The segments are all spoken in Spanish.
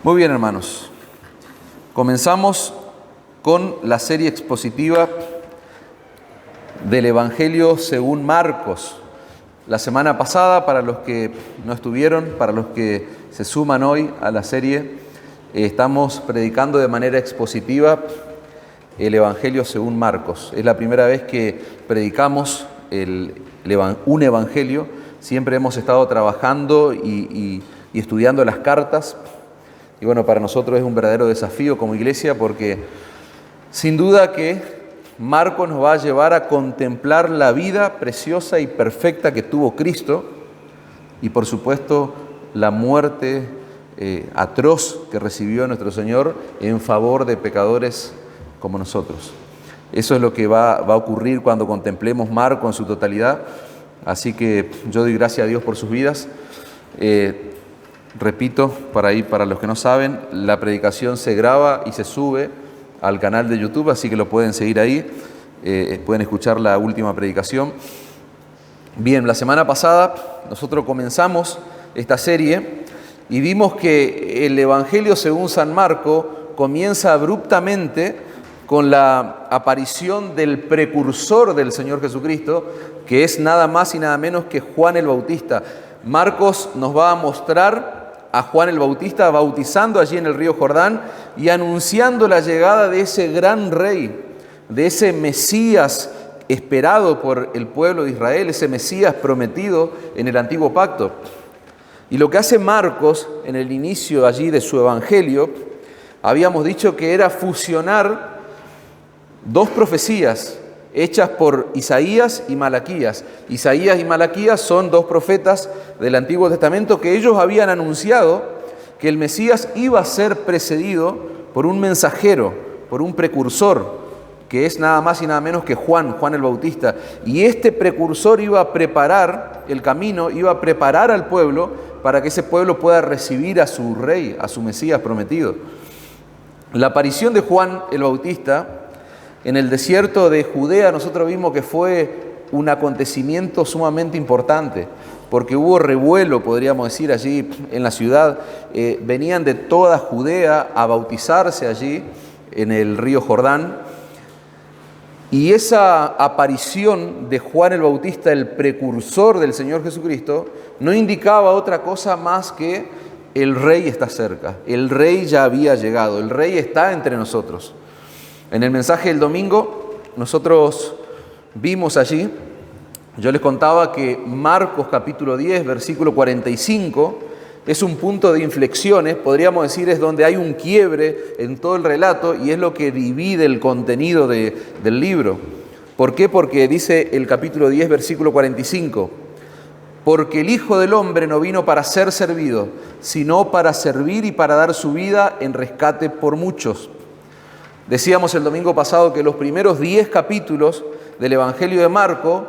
Muy bien, hermanos. Comenzamos con la serie expositiva del Evangelio según Marcos. La semana pasada, para los que no estuvieron, para los que se suman hoy a la serie, estamos predicando de manera expositiva el Evangelio según Marcos. Es la primera vez que predicamos un Evangelio. Siempre hemos estado trabajando y estudiando las cartas. Y bueno, para nosotros es un verdadero desafío como iglesia porque sin duda que Marcos nos va a llevar a contemplar la vida preciosa y perfecta que tuvo Cristo y por supuesto la muerte atroz que recibió nuestro Señor en favor de pecadores como nosotros. Eso es lo que va a ocurrir cuando contemplemos Marcos en su totalidad. Así que yo doy gracias a Dios por sus vidas. Repito, para los que no saben, la predicación se graba y se sube al canal de YouTube, así que lo pueden seguir ahí, pueden escuchar la última predicación. Bien, la semana pasada nosotros comenzamos esta serie y vimos que el Evangelio según San Marcos comienza abruptamente con la aparición del precursor del Señor Jesucristo, que es nada más y nada menos que Juan el Bautista. Marcos nos va a mostrar a Juan el Bautista bautizando allí en el río Jordán y anunciando la llegada de ese gran rey, de ese Mesías esperado por el pueblo de Israel, ese Mesías prometido en el Antiguo Pacto. Y lo que hace Marcos en el inicio allí de su Evangelio, habíamos dicho que era fusionar dos profecías hechas por Isaías y Malaquías. Isaías y Malaquías son dos profetas del Antiguo Testamento que ellos habían anunciado que el Mesías iba a ser precedido por un mensajero, por un precursor, que es nada más y nada menos que Juan el Bautista. Y este precursor iba a preparar el camino, iba a preparar al pueblo para que ese pueblo pueda recibir a su rey, a su Mesías prometido. La aparición de Juan el Bautista en el desierto de Judea nosotros vimos que fue un acontecimiento sumamente importante, porque hubo revuelo, podríamos decir, allí en la ciudad. Venían de toda Judea a bautizarse allí en el río Jordán. Y esa aparición de Juan el Bautista, el precursor del Señor Jesucristo, no indicaba otra cosa más que el rey está cerca, el rey ya había llegado, el rey está entre nosotros. En el mensaje del domingo nosotros vimos allí, yo les contaba que Marcos capítulo 10, versículo 45, es un punto de inflexiones, podríamos decir es donde hay un quiebre en todo el relato y es lo que divide el contenido del libro. ¿Por qué? Porque dice el capítulo 10, versículo 45, porque el Hijo del Hombre no vino para ser servido, sino para servir y para dar su vida en rescate por muchos. Decíamos el domingo pasado que los primeros 10 capítulos del Evangelio de Marcos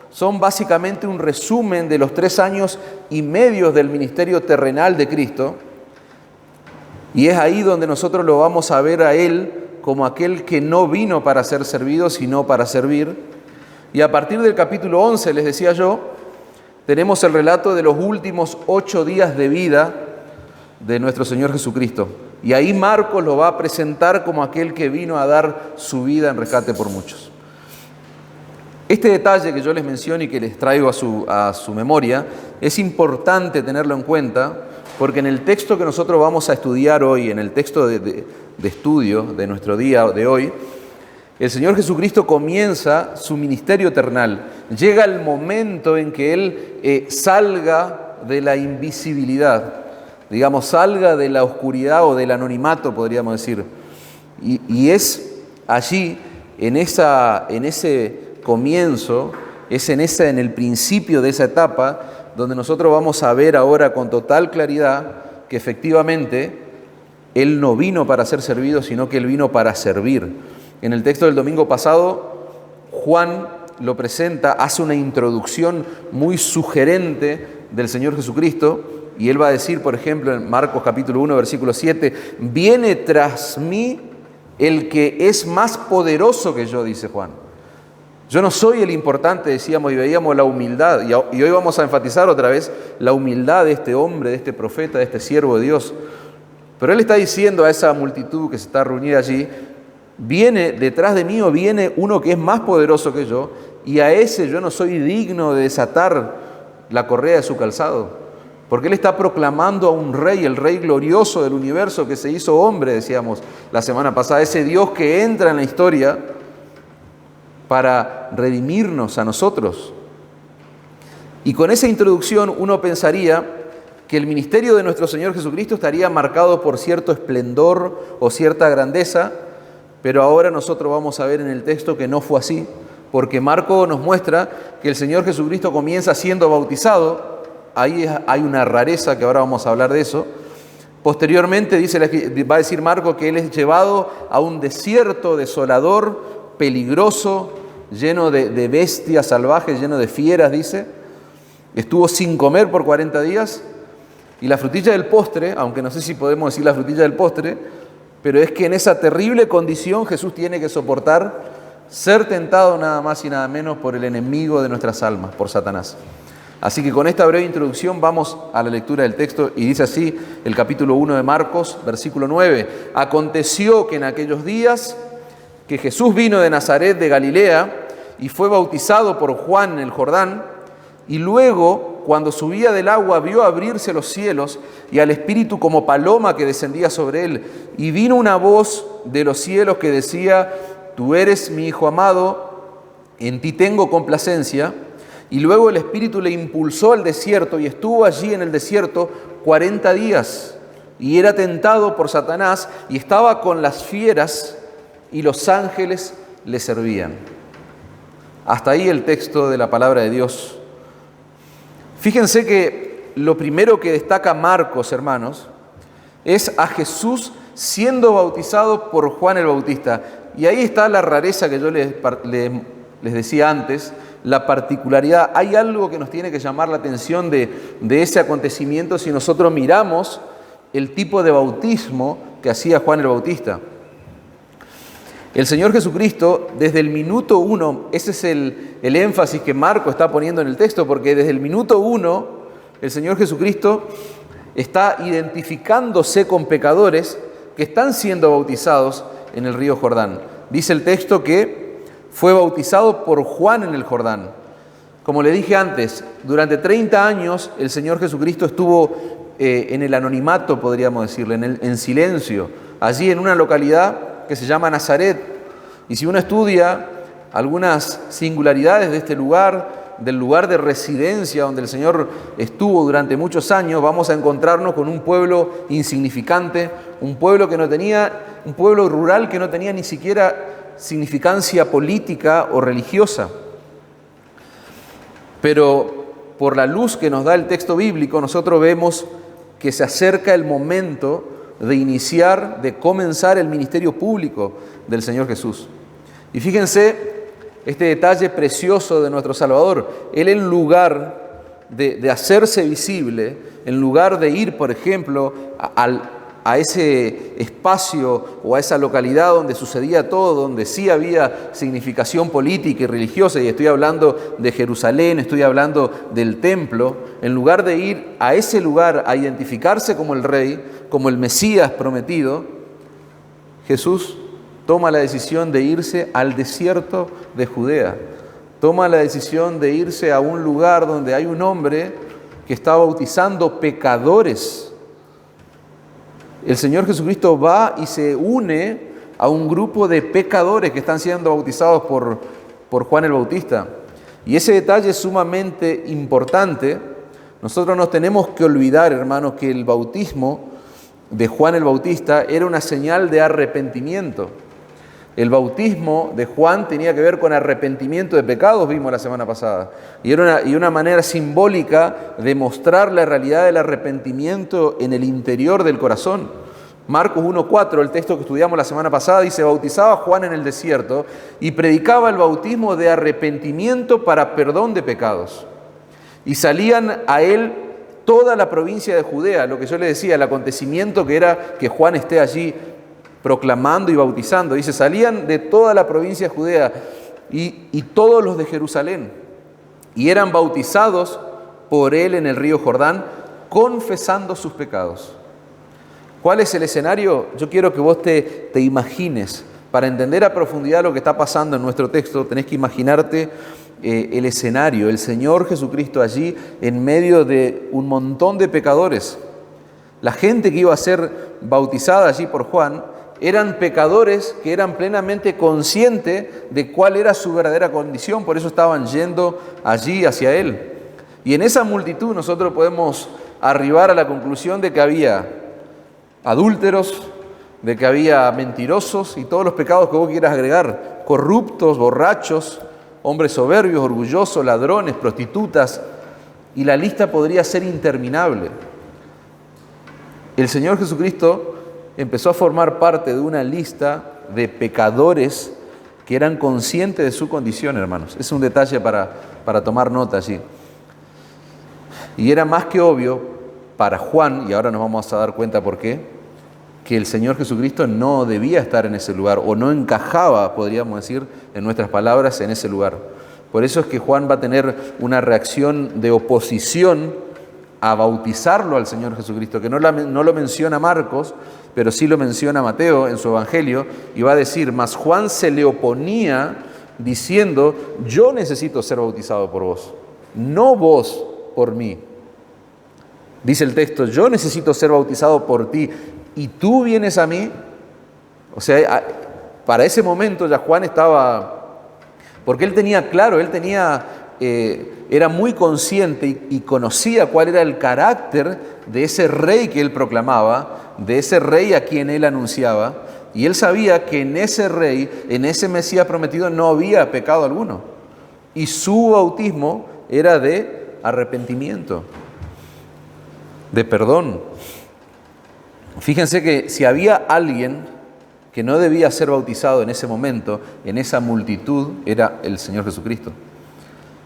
son básicamente un resumen de los 3 años y medio del ministerio terrenal de Cristo. Y es ahí donde nosotros lo vamos a ver a Él como aquel que no vino para ser servido, sino para servir. Y a partir del capítulo 11, les decía yo, tenemos el relato de los últimos 8 días de vida de nuestro Señor Jesucristo. Y ahí Marcos lo va a presentar como aquel que vino a dar su vida en rescate por muchos. Este detalle que yo les menciono y que les traigo a su memoria, es importante tenerlo en cuenta, porque en el texto que nosotros vamos a estudiar hoy, en el texto de estudio de nuestro día de hoy, el Señor Jesucristo comienza su ministerio terrenal. Llega el momento en que Él salga de la invisibilidad, digamos, salga de la oscuridad o del anonimato, podríamos decir. Y es allí, en ese comienzo, es en el principio de esa etapa, donde nosotros vamos a ver ahora con total claridad que efectivamente Él no vino para ser servido, sino que Él vino para servir. En el texto del domingo pasado, Juan lo presenta, hace una introducción muy sugerente del Señor Jesucristo, y él va a decir, por ejemplo, en Marcos capítulo 1, versículo 7, viene tras mí el que es más poderoso que yo, dice Juan. Yo no soy el importante, decíamos y veíamos la humildad, y hoy vamos a enfatizar otra vez la humildad de este hombre, de este profeta, de este siervo de Dios. Pero él está diciendo a esa multitud que se está reunida allí, viene detrás de mí o viene uno que es más poderoso que yo, y a ese yo no soy digno de desatar la correa de su calzado. Porque él está proclamando a un rey, el rey glorioso del universo que se hizo hombre, decíamos la semana pasada, ese Dios que entra en la historia para redimirnos a nosotros. Y con esa introducción uno pensaría que el ministerio de nuestro Señor Jesucristo estaría marcado por cierto esplendor o cierta grandeza, pero ahora nosotros vamos a ver en el texto que no fue así, porque Marco nos muestra que el Señor Jesucristo comienza siendo bautizado. Ahí hay una rareza que ahora vamos a hablar de eso. Posteriormente va a decir Marco que él es llevado a un desierto desolador, peligroso, lleno de bestias salvajes, lleno de fieras, dice. Estuvo sin comer por 40 días. Y la frutilla del postre, aunque no sé si podemos decir la frutilla del postre, pero es que en esa terrible condición Jesús tiene que soportar ser tentado nada más y nada menos por el enemigo de nuestras almas, por Satanás. Así que con esta breve introducción vamos a la lectura del texto y dice así el capítulo 1 de Marcos, versículo 9. Aconteció que en aquellos días que Jesús vino de Nazaret de Galilea y fue bautizado por Juan en el Jordán, y luego cuando subía del agua vio abrirse los cielos y al Espíritu como paloma que descendía sobre él, y vino una voz de los cielos que decía: Tú eres mi Hijo amado, en ti tengo complacencia. Y luego el Espíritu le impulsó al desierto y estuvo allí en el desierto 40 días. Y era tentado por Satanás y estaba con las fieras y los ángeles le servían. Hasta ahí el texto de la palabra de Dios. Fíjense que lo primero que destaca Marcos, hermanos, es a Jesús siendo bautizado por Juan el Bautista. Y ahí está la rareza que yo les decía antes, la particularidad. Hay algo que nos tiene que llamar la atención de ese acontecimiento si nosotros miramos el tipo de bautismo que hacía Juan el Bautista. El Señor Jesucristo, desde el minuto 1, ese es el énfasis que Marco está poniendo en el texto, porque desde el minuto 1, el Señor Jesucristo está identificándose con pecadores que están siendo bautizados en el río Jordán. Dice el texto que fue bautizado por Juan en el Jordán. Como le dije antes, durante 30 años el Señor Jesucristo estuvo en el anonimato, podríamos decirle, en silencio, allí en una localidad que se llama Nazaret. Y si uno estudia algunas singularidades de este lugar, del lugar de residencia donde el Señor estuvo durante muchos años, vamos a encontrarnos con un pueblo insignificante, un pueblo rural que no tenía ni siquiera significancia política o religiosa. Pero por la luz que nos da el texto bíblico, nosotros vemos que se acerca el momento de comenzar el ministerio público del Señor Jesús. Y fíjense este detalle precioso de nuestro Salvador. Él, en lugar de hacerse visible, en lugar de ir, por ejemplo, a ese espacio o a esa localidad donde sucedía todo, donde sí había significación política y religiosa, y estoy hablando de Jerusalén, estoy hablando del templo, en lugar de ir a ese lugar a identificarse como el rey, como el Mesías prometido, Jesús toma la decisión de irse al desierto de Judea, toma la decisión de irse a un lugar donde hay un hombre que está bautizando pecadores. El Señor Jesucristo va y se une a un grupo de pecadores que están siendo bautizados por Juan el Bautista. Y ese detalle es sumamente importante. Nosotros no tenemos que olvidar, hermanos, que el bautismo de Juan el Bautista era una señal de arrepentimiento. El bautismo de Juan tenía que ver con arrepentimiento de pecados, vimos la semana pasada. Y era una manera simbólica de mostrar la realidad del arrepentimiento en el interior del corazón. Marcos 1:4, el texto que estudiamos la semana pasada, dice: bautizaba Juan en el desierto y predicaba el bautismo de arrepentimiento para perdón de pecados. Y salían a él toda la provincia de Judea, lo que yo le decía, el acontecimiento que era que Juan esté allí proclamando y bautizando. Dice, salían de toda la provincia de Judea y todos los de Jerusalén, y eran bautizados por él en el río Jordán, confesando sus pecados. ¿Cuál es el escenario? Yo quiero que vos te imagines. Para entender a profundidad lo que está pasando en nuestro texto, tenés que imaginarte el escenario, el Señor Jesucristo allí en medio de un montón de pecadores. La gente que iba a ser bautizada allí por Juan eran pecadores que eran plenamente conscientes de cuál era su verdadera condición, por eso estaban yendo allí hacia Él. Y en esa multitud nosotros podemos arribar a la conclusión de que había adúlteros, de que había mentirosos y todos los pecados que vos quieras agregar, corruptos, borrachos, hombres soberbios, orgullosos, ladrones, prostitutas, y la lista podría ser interminable. El Señor Jesucristo empezó a formar parte de una lista de pecadores que eran conscientes de su condición, hermanos. Es un detalle para tomar nota allí. Y era más que obvio para Juan, y ahora nos vamos a dar cuenta por qué, que el Señor Jesucristo no debía estar en ese lugar, o no encajaba, podríamos decir, en nuestras palabras, en ese lugar. Por eso es que Juan va a tener una reacción de oposición a bautizarlo al Señor Jesucristo, que no lo menciona Marcos, pero sí lo menciona Mateo en su Evangelio, y va a decir, mas Juan se le oponía diciendo, yo necesito ser bautizado por vos, no vos por mí. Dice el texto, yo necesito ser bautizado por ti, ¿y tú vienes a mí? O sea, para ese momento ya Juan estaba, porque él tenía claro, era muy consciente y conocía cuál era el carácter de ese rey que él proclamaba, de ese rey a quien él anunciaba, y él sabía que en ese rey, en ese Mesías prometido, no había pecado alguno. Y su bautismo era de arrepentimiento, de perdón. Fíjense que si había alguien que no debía ser bautizado en ese momento, en esa multitud, era el Señor Jesucristo.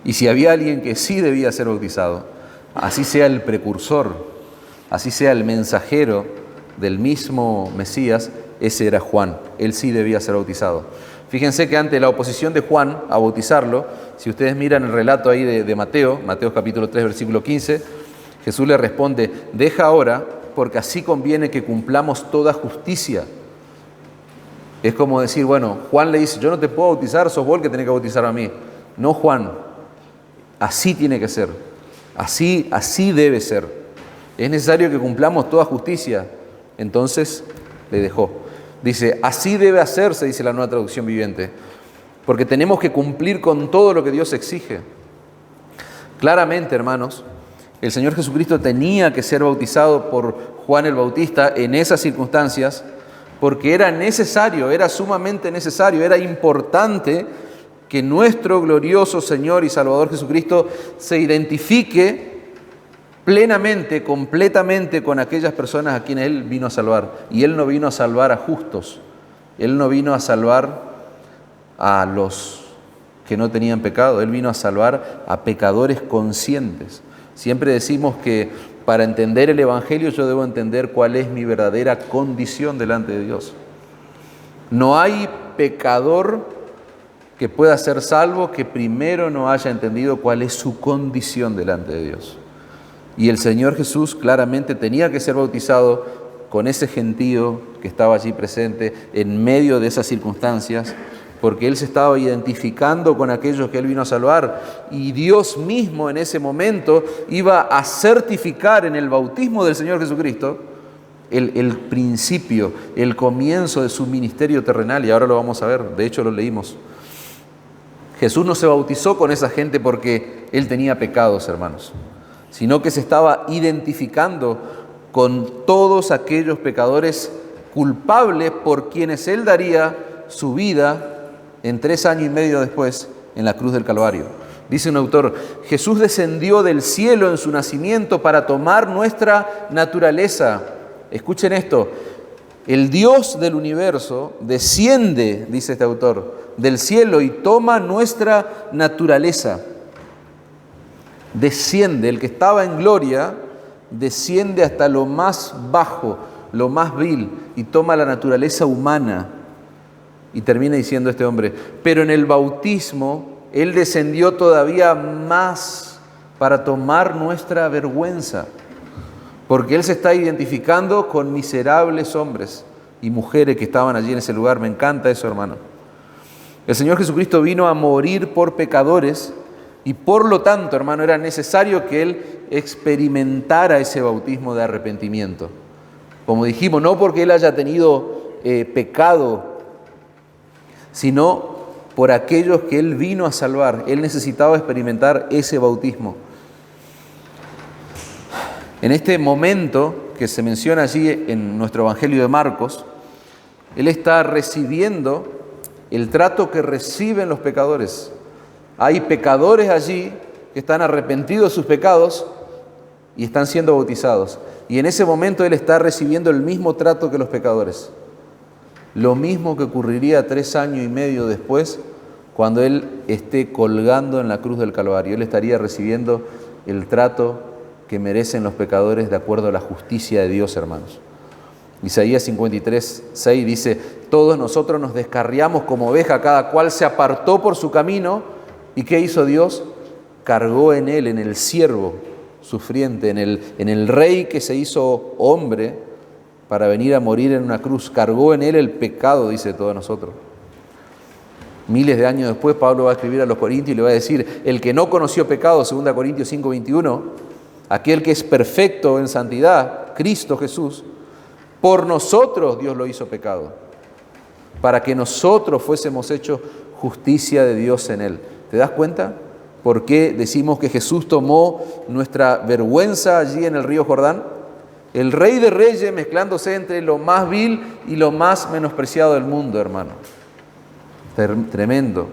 Y si había alguien que sí debía ser bautizado, así sea el precursor, así sea el mensajero del mismo Mesías, ese era Juan. Él sí debía ser bautizado. Fíjense que ante la oposición de Juan a bautizarlo, si ustedes miran el relato ahí de Mateo capítulo 3, versículo 15, Jesús le responde, deja ahora, porque así conviene que cumplamos toda justicia. Es como decir, bueno, Juan le dice, yo no te puedo bautizar, sos vos el que tenés que bautizar a mí. No, Juan, así tiene que ser, así debe ser. Es necesario que cumplamos toda justicia. Entonces le dejó. Dice, así debe hacerse, dice la Nueva Traducción Viviente, porque tenemos que cumplir con todo lo que Dios exige. Claramente, hermanos, el Señor Jesucristo tenía que ser bautizado por Juan el Bautista en esas circunstancias, porque era necesario, era sumamente necesario, era importante que nuestro glorioso Señor y Salvador Jesucristo se identifique plenamente, completamente con aquellas personas a quienes Él vino a salvar. Y Él no vino a salvar a justos, Él no vino a salvar a los que no tenían pecado, Él vino a salvar a pecadores conscientes. Siempre decimos que para entender el Evangelio yo debo entender cuál es mi verdadera condición delante de Dios. No hay pecador que pueda ser salvo que primero no haya entendido cuál es su condición delante de Dios. Y el Señor Jesús claramente tenía que ser bautizado con ese gentío que estaba allí presente en medio de esas circunstancias, porque Él se estaba identificando con aquellos que Él vino a salvar, y Dios mismo en ese momento iba a certificar en el bautismo del Señor Jesucristo el principio, el comienzo de su ministerio terrenal, y ahora lo vamos a ver, de hecho lo leímos. Jesús no se bautizó con esa gente porque Él tenía pecados, hermanos, sino que se estaba identificando con todos aquellos pecadores culpables por quienes Él daría su vida en 3 años y medio después en la cruz del Calvario. Dice un autor, Jesús descendió del cielo en su nacimiento para tomar nuestra naturaleza. Escuchen esto, el Dios del universo desciende, dice este autor, del cielo y toma nuestra naturaleza. Desciende, el que estaba en gloria, desciende hasta lo más bajo, lo más vil, y toma la naturaleza humana. Y termina diciendo este hombre, pero en el bautismo Él descendió todavía más para tomar nuestra vergüenza. porque Él se está identificando con miserables hombres y mujeres que estaban allí en ese lugar. Me encanta eso, hermano. El Señor Jesucristo vino a morir por pecadores y por lo tanto, hermano, era necesario que Él experimentara ese bautismo de arrepentimiento. Como dijimos, no porque Él haya tenido pecado, sino por aquellos que Él vino a salvar. Él necesitaba experimentar ese bautismo. En este momento que se menciona allí en nuestro Evangelio de Marcos, Él está recibiendo el trato que reciben los pecadores. Hay pecadores allí que están arrepentidos de sus pecados y están siendo bautizados. Y en ese momento Él está recibiendo el mismo trato que los pecadores. Lo mismo que ocurriría 3 años y medio después, cuando Él esté colgando en la cruz del Calvario. Él estaría recibiendo el trato que merecen los pecadores de acuerdo a la justicia de Dios, hermanos. Isaías 53:6 dice: todos nosotros nos descarriamos como oveja, cada cual se apartó por su camino. ¿Y qué hizo Dios? Cargó en Él, en el siervo sufriente, en el rey que se hizo hombre para venir a morir en una cruz. Cargó en Él el pecado, dice, de todos nosotros. Miles de años después, Pablo va a escribir a los Corintios y le va a decir: el que no conoció pecado, 2 Corintios 5:21, aquel que es perfecto en santidad, Cristo Jesús, por nosotros Dios lo hizo pecado, para que nosotros fuésemos hechos justicia de Dios en Él. ¿Te das cuenta por qué decimos que Jesús tomó nuestra vergüenza allí en el río Jordán? El Rey de Reyes mezclándose entre lo más vil y lo más menospreciado del mundo, hermano. Tremendo.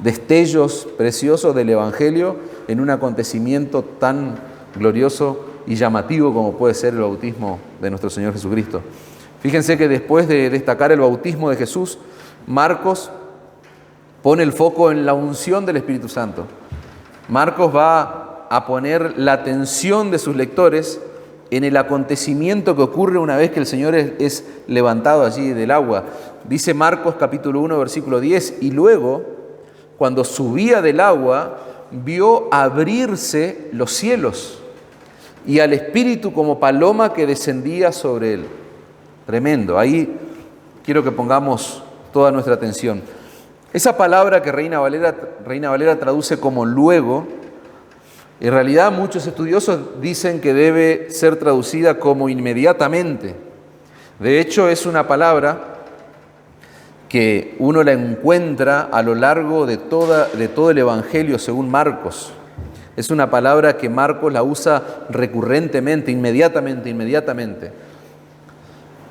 Destellos preciosos del Evangelio en un acontecimiento tan glorioso y llamativo como puede ser el bautismo de nuestro Señor Jesucristo. Fíjense que después de destacar el bautismo de Jesús, Marcos pone el foco en la unción del Espíritu Santo. Marcos va a poner la atención de sus lectores en el acontecimiento que ocurre una vez que el Señor es levantado allí del agua. Dice Marcos capítulo 1, versículo 10, y luego, cuando subía del agua, vio abrirse los cielos y al Espíritu como paloma que descendía sobre él. Tremendo. Ahí quiero que pongamos toda nuestra atención. Esa palabra que Reina Valera traduce como luego, en realidad muchos estudiosos dicen que debe ser traducida como inmediatamente. De hecho, es una palabra que uno la encuentra a lo largo de todo el Evangelio según Marcos. Es una palabra que Marcos la usa recurrentemente, inmediatamente.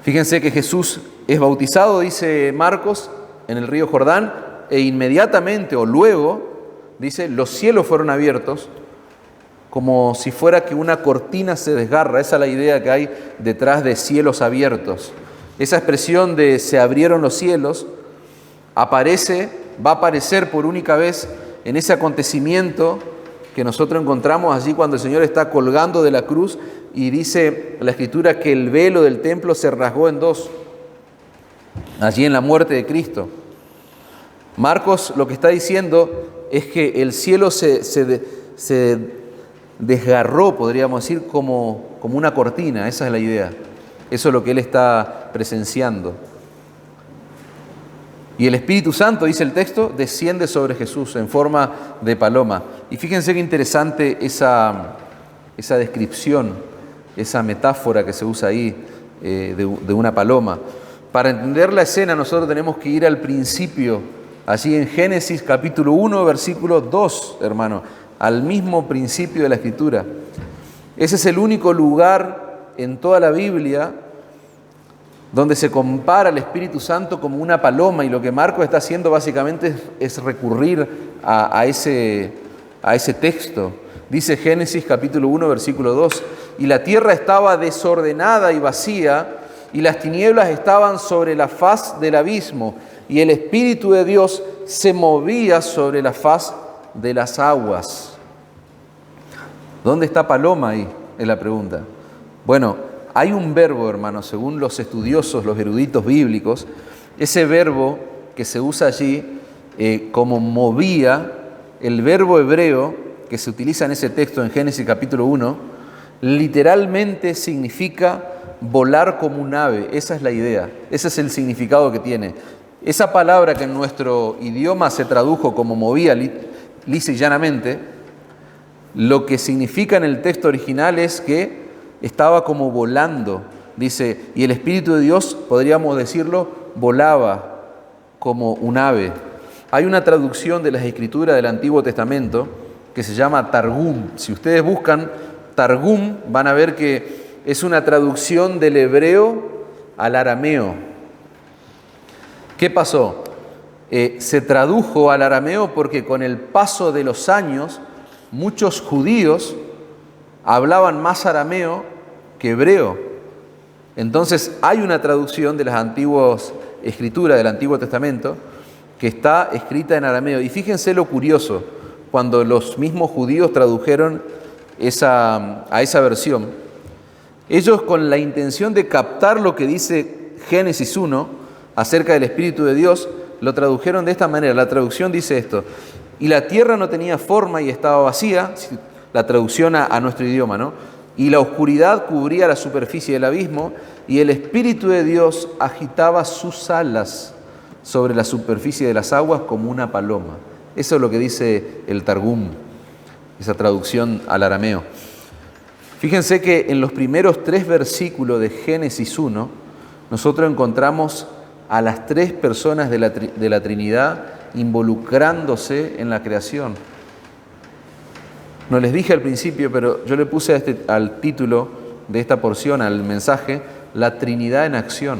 Fíjense que Jesús es bautizado, dice Marcos, en el río Jordán, e inmediatamente o luego, dice, los cielos fueron abiertos, como si fuera que una cortina se desgarra. Esa es la idea que hay detrás de cielos abiertos. Esa expresión de se abrieron los cielos va a aparecer por única vez en ese acontecimiento que nosotros encontramos allí cuando el Señor está colgando de la cruz y dice la Escritura que el velo del templo se rasgó en dos, allí en la muerte de Cristo. Marcos lo que está diciendo es que el cielo se desgarró, podríamos decir, como una cortina. Esa es la idea. Eso es lo que él está presenciando. Y el Espíritu Santo, dice el texto, desciende sobre Jesús en forma de paloma. Y fíjense qué interesante esa descripción, esa metáfora que se usa ahí de una paloma. Para entender la escena nosotros tenemos que ir al principio, allí en Génesis capítulo 1, versículo 2, hermano, al mismo principio de la Escritura. Ese es el único lugar en toda la Biblia donde se compara al Espíritu Santo como una paloma, y lo que Marcos está haciendo básicamente es recurrir a ese texto. Dice Génesis capítulo 1, versículo 2, y la tierra estaba desordenada y vacía, y las tinieblas estaban sobre la faz del abismo, y el Espíritu de Dios se movía sobre la faz de las aguas. ¿Dónde está paloma ahí? Es la pregunta. Bueno, hay un verbo, hermanos, según los estudiosos, los eruditos bíblicos, ese verbo que se usa allí como movía, el verbo hebreo que se utiliza en ese texto en Génesis capítulo 1, Literalmente significa volar como un ave. Esa es la idea, ese es el significado que tiene. Esa palabra que en nuestro idioma se tradujo como movía lisa y llanamente, lo que significa en el texto original es que estaba como volando. Dice, y el Espíritu de Dios, podríamos decirlo, volaba como un ave. Hay una traducción de las Escrituras del Antiguo Testamento que se llama Targum. Si ustedes buscan Targum, van a ver que es una traducción del hebreo al arameo. ¿Qué pasó? Se tradujo al arameo porque con el paso de los años, muchos judíos hablaban más arameo que hebreo. Entonces hay una traducción de las antiguas escrituras del Antiguo Testamento que está escrita en arameo. Y fíjense lo curioso, cuando los mismos judíos tradujeron a esa versión, ellos con la intención de captar lo que dice Génesis 1 acerca del Espíritu de Dios, lo tradujeron de esta manera. La traducción dice esto: y la tierra no tenía forma y estaba vacía, la traducción a nuestro idioma, ¿no? Y la oscuridad cubría la superficie del abismo, y el Espíritu de Dios agitaba sus alas sobre la superficie de las aguas como una paloma. Eso es lo que dice el Targum, esa traducción al arameo. Fíjense que en los primeros 3 versículos de Génesis 1, nosotros encontramos a las 3 personas de la Trinidad involucrándose en la creación. No les dije al principio, pero yo le puse al título de esta porción, al mensaje, la Trinidad en acción.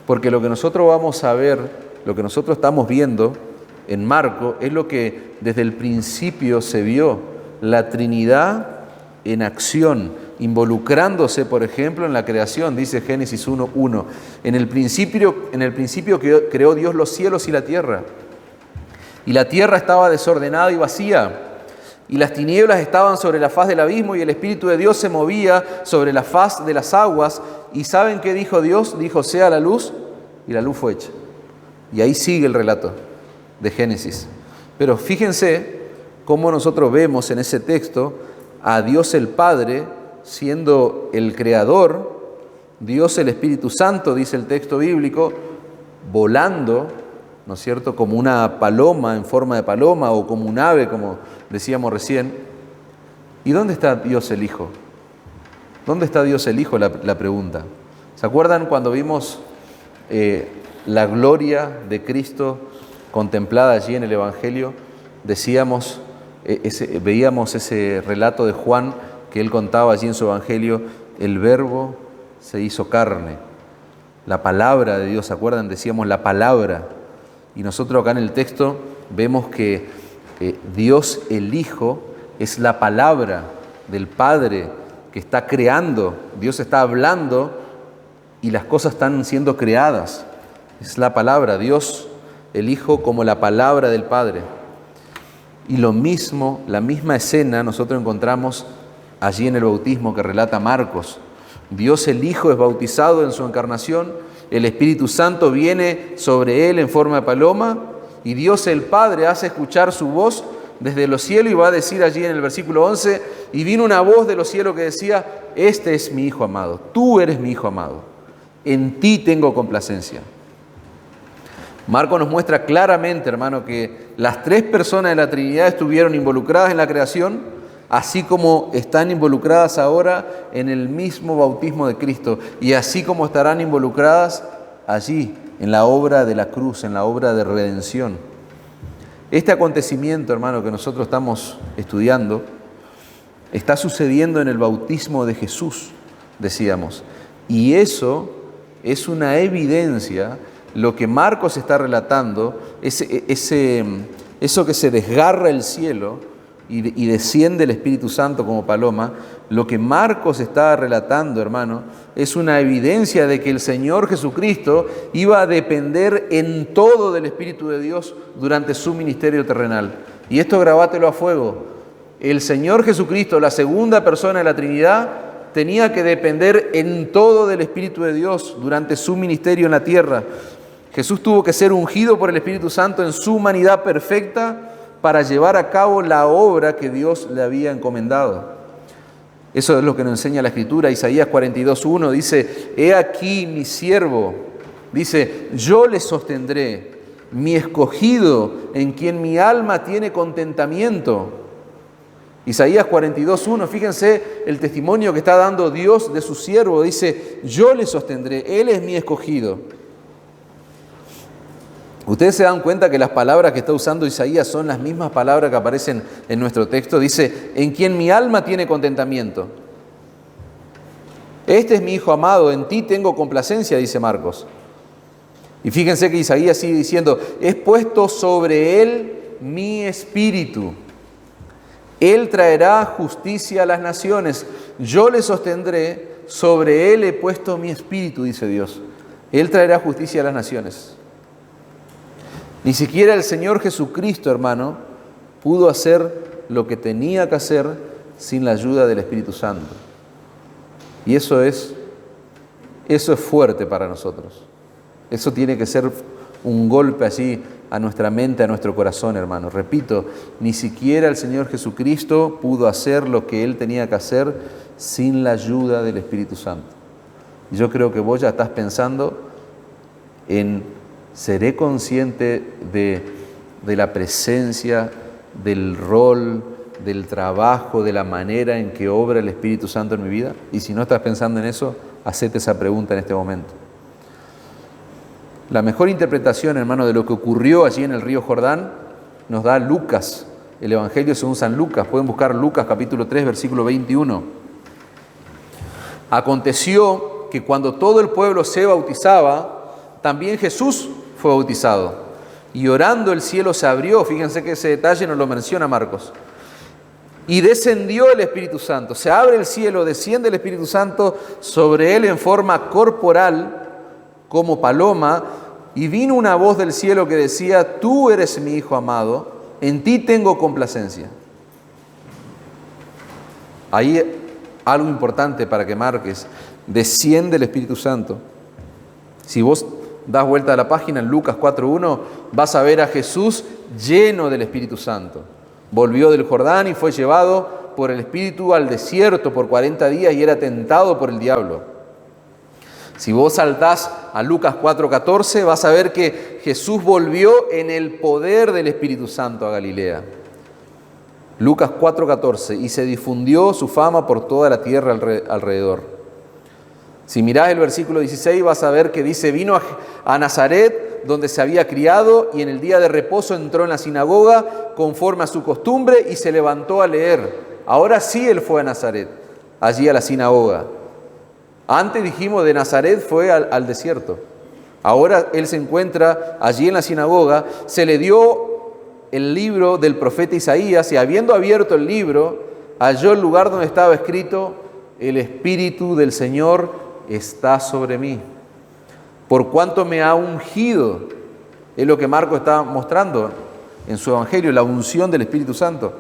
Porque lo que nosotros vamos a ver, lo que nosotros estamos viendo en Marcos, es lo que desde el principio se vio, la Trinidad en acción, involucrándose, por ejemplo, en la creación. Dice Génesis 1:1, en el principio creó Dios los cielos y la tierra estaba desordenada y vacía, y las tinieblas estaban sobre la faz del abismo, y el Espíritu de Dios se movía sobre la faz de las aguas. ¿Y saben qué dijo Dios? Dijo, sea la luz, y la luz fue hecha. Y ahí sigue el relato de Génesis. Pero fíjense cómo nosotros vemos en ese texto a Dios el Padre siendo el Creador, Dios el Espíritu Santo, dice el texto bíblico, volando, ¿no es cierto?, como una paloma, en forma de paloma, o como un ave, como decíamos recién. ¿Y dónde está Dios el Hijo? ¿Dónde está Dios el Hijo? La pregunta. ¿Se acuerdan cuando vimos la gloria de Cristo contemplada allí en el Evangelio? Decíamos, veíamos ese relato de Juan que él contaba allí en su Evangelio: el Verbo se hizo carne. La palabra de Dios, ¿se acuerdan? Decíamos la palabra. Y nosotros acá en el texto vemos que Dios el Hijo es la palabra del Padre que está creando. Dios está hablando y las cosas están siendo creadas. Es la palabra, Dios el Hijo como la palabra del Padre. Y lo mismo, la misma escena nosotros encontramos allí en el bautismo que relata Marcos. Dios el Hijo es bautizado en su encarnación, el Espíritu Santo viene sobre él en forma de paloma, y Dios el Padre hace escuchar su voz desde los cielos, y va a decir allí en el versículo 11, y vino una voz de los cielos que decía, este es mi Hijo amado, tú eres mi Hijo amado, en ti tengo complacencia. Marcos nos muestra claramente, hermano, que las 3 personas de la Trinidad estuvieron involucradas en la creación, así como están involucradas ahora en el mismo bautismo de Cristo, y así como estarán involucradas allí en la obra de la cruz, en la obra de redención. Este acontecimiento, hermano, que nosotros estamos estudiando, está sucediendo en el bautismo de Jesús, decíamos, y eso es una evidencia. Lo que Marcos está relatando, eso que se desgarra el cielo y desciende el Espíritu Santo como paloma, lo que Marcos está relatando, hermano, es una evidencia de que el Señor Jesucristo iba a depender en todo del Espíritu de Dios durante su ministerio terrenal. Y esto grabátelo a fuego. El Señor Jesucristo, la segunda persona de la Trinidad, tenía que depender en todo del Espíritu de Dios durante su ministerio en la tierra. Jesús tuvo que ser ungido por el Espíritu Santo en su humanidad perfecta para llevar a cabo la obra que Dios le había encomendado. Eso es lo que nos enseña la Escritura. Isaías 42:1 dice, he aquí mi siervo, dice, yo le sostendré, mi escogido, en quien mi alma tiene contentamiento. Isaías 42:1, fíjense el testimonio que está dando Dios de su siervo, dice, yo le sostendré, Él es mi escogido. Ustedes se dan cuenta que las palabras que está usando Isaías son las mismas palabras que aparecen en nuestro texto. Dice, en quien mi alma tiene contentamiento. Este es mi Hijo amado, en ti tengo complacencia, dice Marcos. Y fíjense que Isaías sigue diciendo, es puesto sobre él mi espíritu. Él traerá justicia a las naciones. Yo le sostendré, sobre él he puesto mi espíritu, dice Dios. Él traerá justicia a las naciones. Ni siquiera el Señor Jesucristo, hermano, pudo hacer lo que tenía que hacer sin la ayuda del Espíritu Santo. Y eso es fuerte para nosotros. Eso tiene que ser un golpe allí a nuestra mente, a nuestro corazón, hermano. Repito, ni siquiera el Señor Jesucristo pudo hacer lo que Él tenía que hacer sin la ayuda del Espíritu Santo. Y yo creo que vos ya estás pensando en, ¿seré consciente de la presencia, del rol, del trabajo, de la manera en que obra el Espíritu Santo en mi vida? Y si no estás pensando en eso, hacete esa pregunta en este momento. La mejor interpretación, hermano, de lo que ocurrió allí en el río Jordán nos da Lucas, el Evangelio según San Lucas. Pueden buscar Lucas capítulo 3, versículo 21. Aconteció que cuando todo el pueblo se bautizaba, también Jesús fue bautizado. Y orando el cielo se abrió, fíjense que ese detalle nos lo menciona Marcos. Y descendió el Espíritu Santo. Se abre el cielo, desciende el Espíritu Santo sobre él en forma corporal, como paloma, y vino una voz del cielo que decía, tú eres mi Hijo amado, en ti tengo complacencia. Ahí algo importante para que marques, desciende el Espíritu Santo. Si vos das vuelta a la página en Lucas 4:1, vas a ver a Jesús lleno del Espíritu Santo. Volvió del Jordán y fue llevado por el Espíritu al desierto por 40 días y era tentado por el diablo. Si vos saltás a Lucas 4:14, vas a ver que Jesús volvió en el poder del Espíritu Santo a Galilea. Lucas 4:14, y se difundió su fama por toda la tierra alrededor. Si mirás el versículo 16, vas a ver que dice, vino a Nazaret, donde se había criado, y en el día de reposo entró en la sinagoga, conforme a su costumbre, y se levantó a leer. Ahora sí él fue a Nazaret, allí a la sinagoga. Antes dijimos de Nazaret fue al desierto. Ahora él se encuentra allí en la sinagoga. Se le dio el libro del profeta Isaías y habiendo abierto el libro, halló el lugar donde estaba escrito, el Espíritu del Señor está sobre mí, por cuanto me ha ungido. Es lo que Marcos está mostrando en su Evangelio, la unción del Espíritu Santo.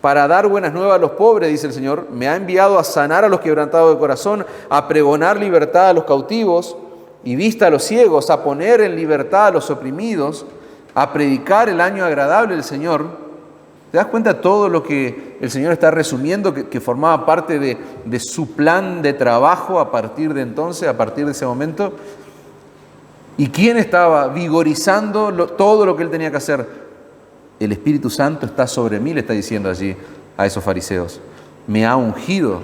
Para dar buenas nuevas a los pobres, dice el Señor, me ha enviado a sanar a los quebrantados de corazón, a pregonar libertad a los cautivos y vista a los ciegos, a poner en libertad a los oprimidos, a predicar el año agradable del Señor. ¿Te das cuenta todo lo que el Señor está resumiendo, que formaba parte de su plan de trabajo a partir de entonces, a partir de ese momento? ¿Y quién estaba vigorizando todo lo que él tenía que hacer? El Espíritu Santo está sobre mí, le está diciendo allí a esos fariseos. Me ha ungido.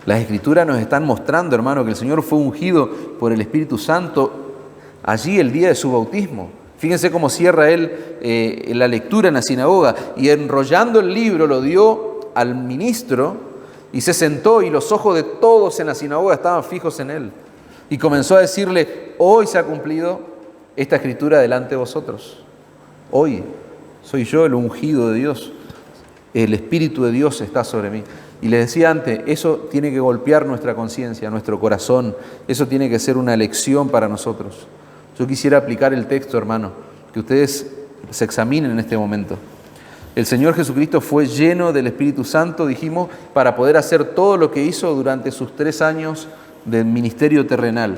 Las Escrituras nos están mostrando, hermano, que el Señor fue ungido por el Espíritu Santo allí el día de su bautismo. Fíjense cómo cierra él la lectura en la sinagoga. Y enrollando el libro lo dio al ministro y se sentó y los ojos de todos en la sinagoga estaban fijos en él. Y comenzó a decirle, hoy se ha cumplido esta escritura delante de vosotros. Hoy soy yo el ungido de Dios. El Espíritu de Dios está sobre mí. Y les decía antes, eso tiene que golpear nuestra conciencia, nuestro corazón. Eso tiene que ser una lección para nosotros. Yo quisiera aplicar el texto, hermano, que ustedes se examinen en este momento. El Señor Jesucristo fue lleno del Espíritu Santo, dijimos, para poder hacer todo lo que hizo durante sus 3 años del ministerio terrenal.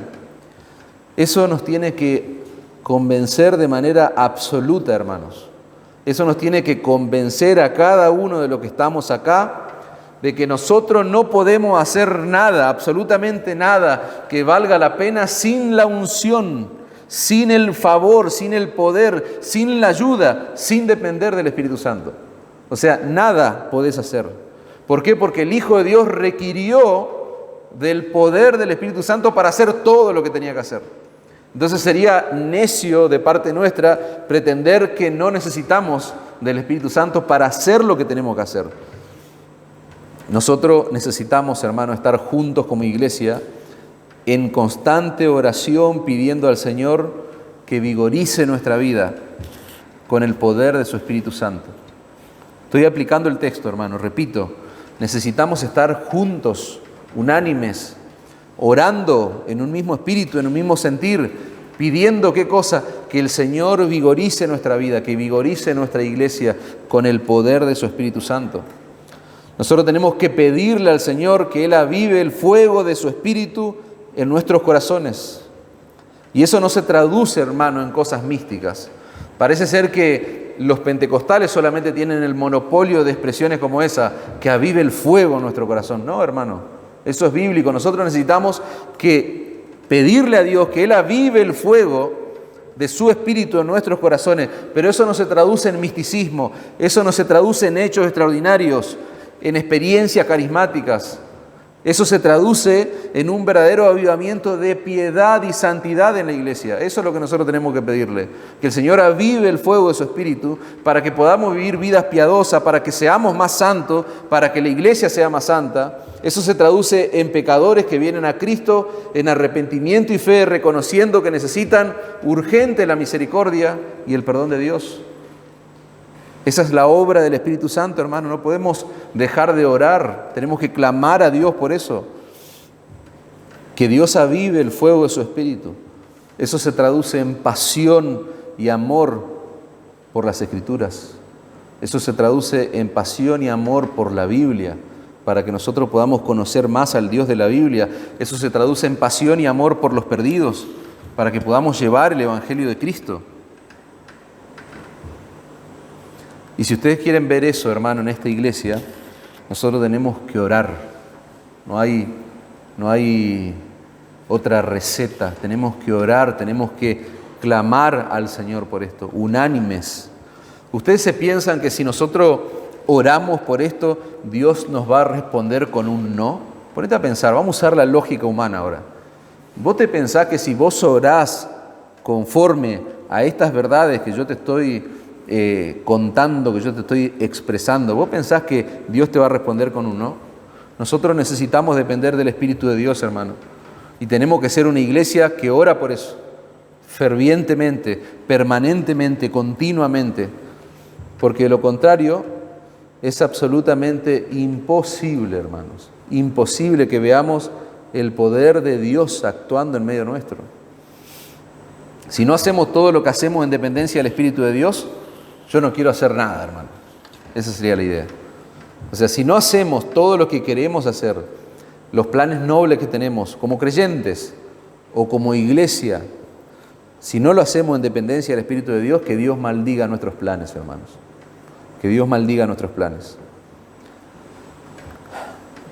Eso nos tiene que convencer de manera absoluta, hermanos. Eso nos tiene que convencer a cada uno de los que estamos acá de que nosotros no podemos hacer nada, absolutamente nada, que valga la pena sin la unción, sin el favor, sin el poder, sin la ayuda, sin depender del Espíritu Santo. O sea, nada podés hacer. ¿Por qué? Porque el Hijo de Dios requirió del poder del Espíritu Santo para hacer todo lo que tenía que hacer. Entonces sería necio de parte nuestra pretender que no necesitamos del Espíritu Santo para hacer lo que tenemos que hacer. Nosotros necesitamos, hermano, estar juntos como iglesia en constante oración pidiendo al Señor que vigorice nuestra vida con el poder de su Espíritu Santo. Estoy aplicando el texto, hermano, repito, necesitamos estar juntos, unánimes, orando en un mismo espíritu, en un mismo sentir, pidiendo ¿qué cosa? Que el Señor vigorice nuestra vida, que vigorice nuestra iglesia con el poder de su Espíritu Santo. Nosotros tenemos que pedirle al Señor que Él avive el fuego de su Espíritu en nuestros corazones. Y eso no se traduce, hermano, en cosas místicas. Parece ser que los pentecostales solamente tienen el monopolio de expresiones como esa, que avive el fuego en nuestro corazón. No, hermano. Eso es bíblico. Nosotros necesitamos que pedirle a Dios que Él avive el fuego de su Espíritu en nuestros corazones, pero eso no se traduce en misticismo, eso no se traduce en hechos extraordinarios, en experiencias carismáticas. Eso se traduce en un verdadero avivamiento de piedad y santidad en la iglesia. Eso es lo que nosotros tenemos que pedirle, que el Señor avive el fuego de su Espíritu para que podamos vivir vidas piadosas, para que seamos más santos, para que la iglesia sea más santa. Eso se traduce en pecadores que vienen a Cristo en arrepentimiento y fe, reconociendo que necesitan urgente la misericordia y el perdón de Dios. Esa es la obra del Espíritu Santo, hermano. No podemos dejar de orar. Tenemos que clamar a Dios por eso. Que Dios avive el fuego de su Espíritu. Eso se traduce en pasión y amor por las Escrituras. Eso se traduce en pasión y amor por la Biblia, para que nosotros podamos conocer más al Dios de la Biblia. Eso se traduce en pasión y amor por los perdidos, para que podamos llevar el Evangelio de Cristo. Y si ustedes quieren ver eso, hermano, en esta iglesia, nosotros tenemos que orar. No hay otra receta. Tenemos que orar, tenemos que clamar al Señor por esto, unánimes. ¿Ustedes se piensan que si nosotros oramos por esto, Dios nos va a responder con un no? Ponete a pensar, vamos a usar la lógica humana ahora. ¿Vos te pensás que si vos orás conforme a estas verdades que yo te estoy contando, que yo te estoy expresando, vos pensás que Dios te va a responder con un no? Nosotros necesitamos depender del Espíritu de Dios, hermano. Y tenemos que ser una iglesia que ora por eso, fervientemente, permanentemente, continuamente. Porque de lo contrario es absolutamente imposible, hermanos. Imposible que veamos el poder de Dios actuando en medio nuestro. Si no hacemos todo lo que hacemos en dependencia del Espíritu de Dios, yo no quiero hacer nada, hermano. Esa sería la idea. O sea, si no hacemos todo lo que queremos hacer, los planes nobles que tenemos como creyentes o como iglesia, si no lo hacemos en dependencia del Espíritu de Dios, que Dios maldiga nuestros planes, hermanos. Que Dios maldiga nuestros planes.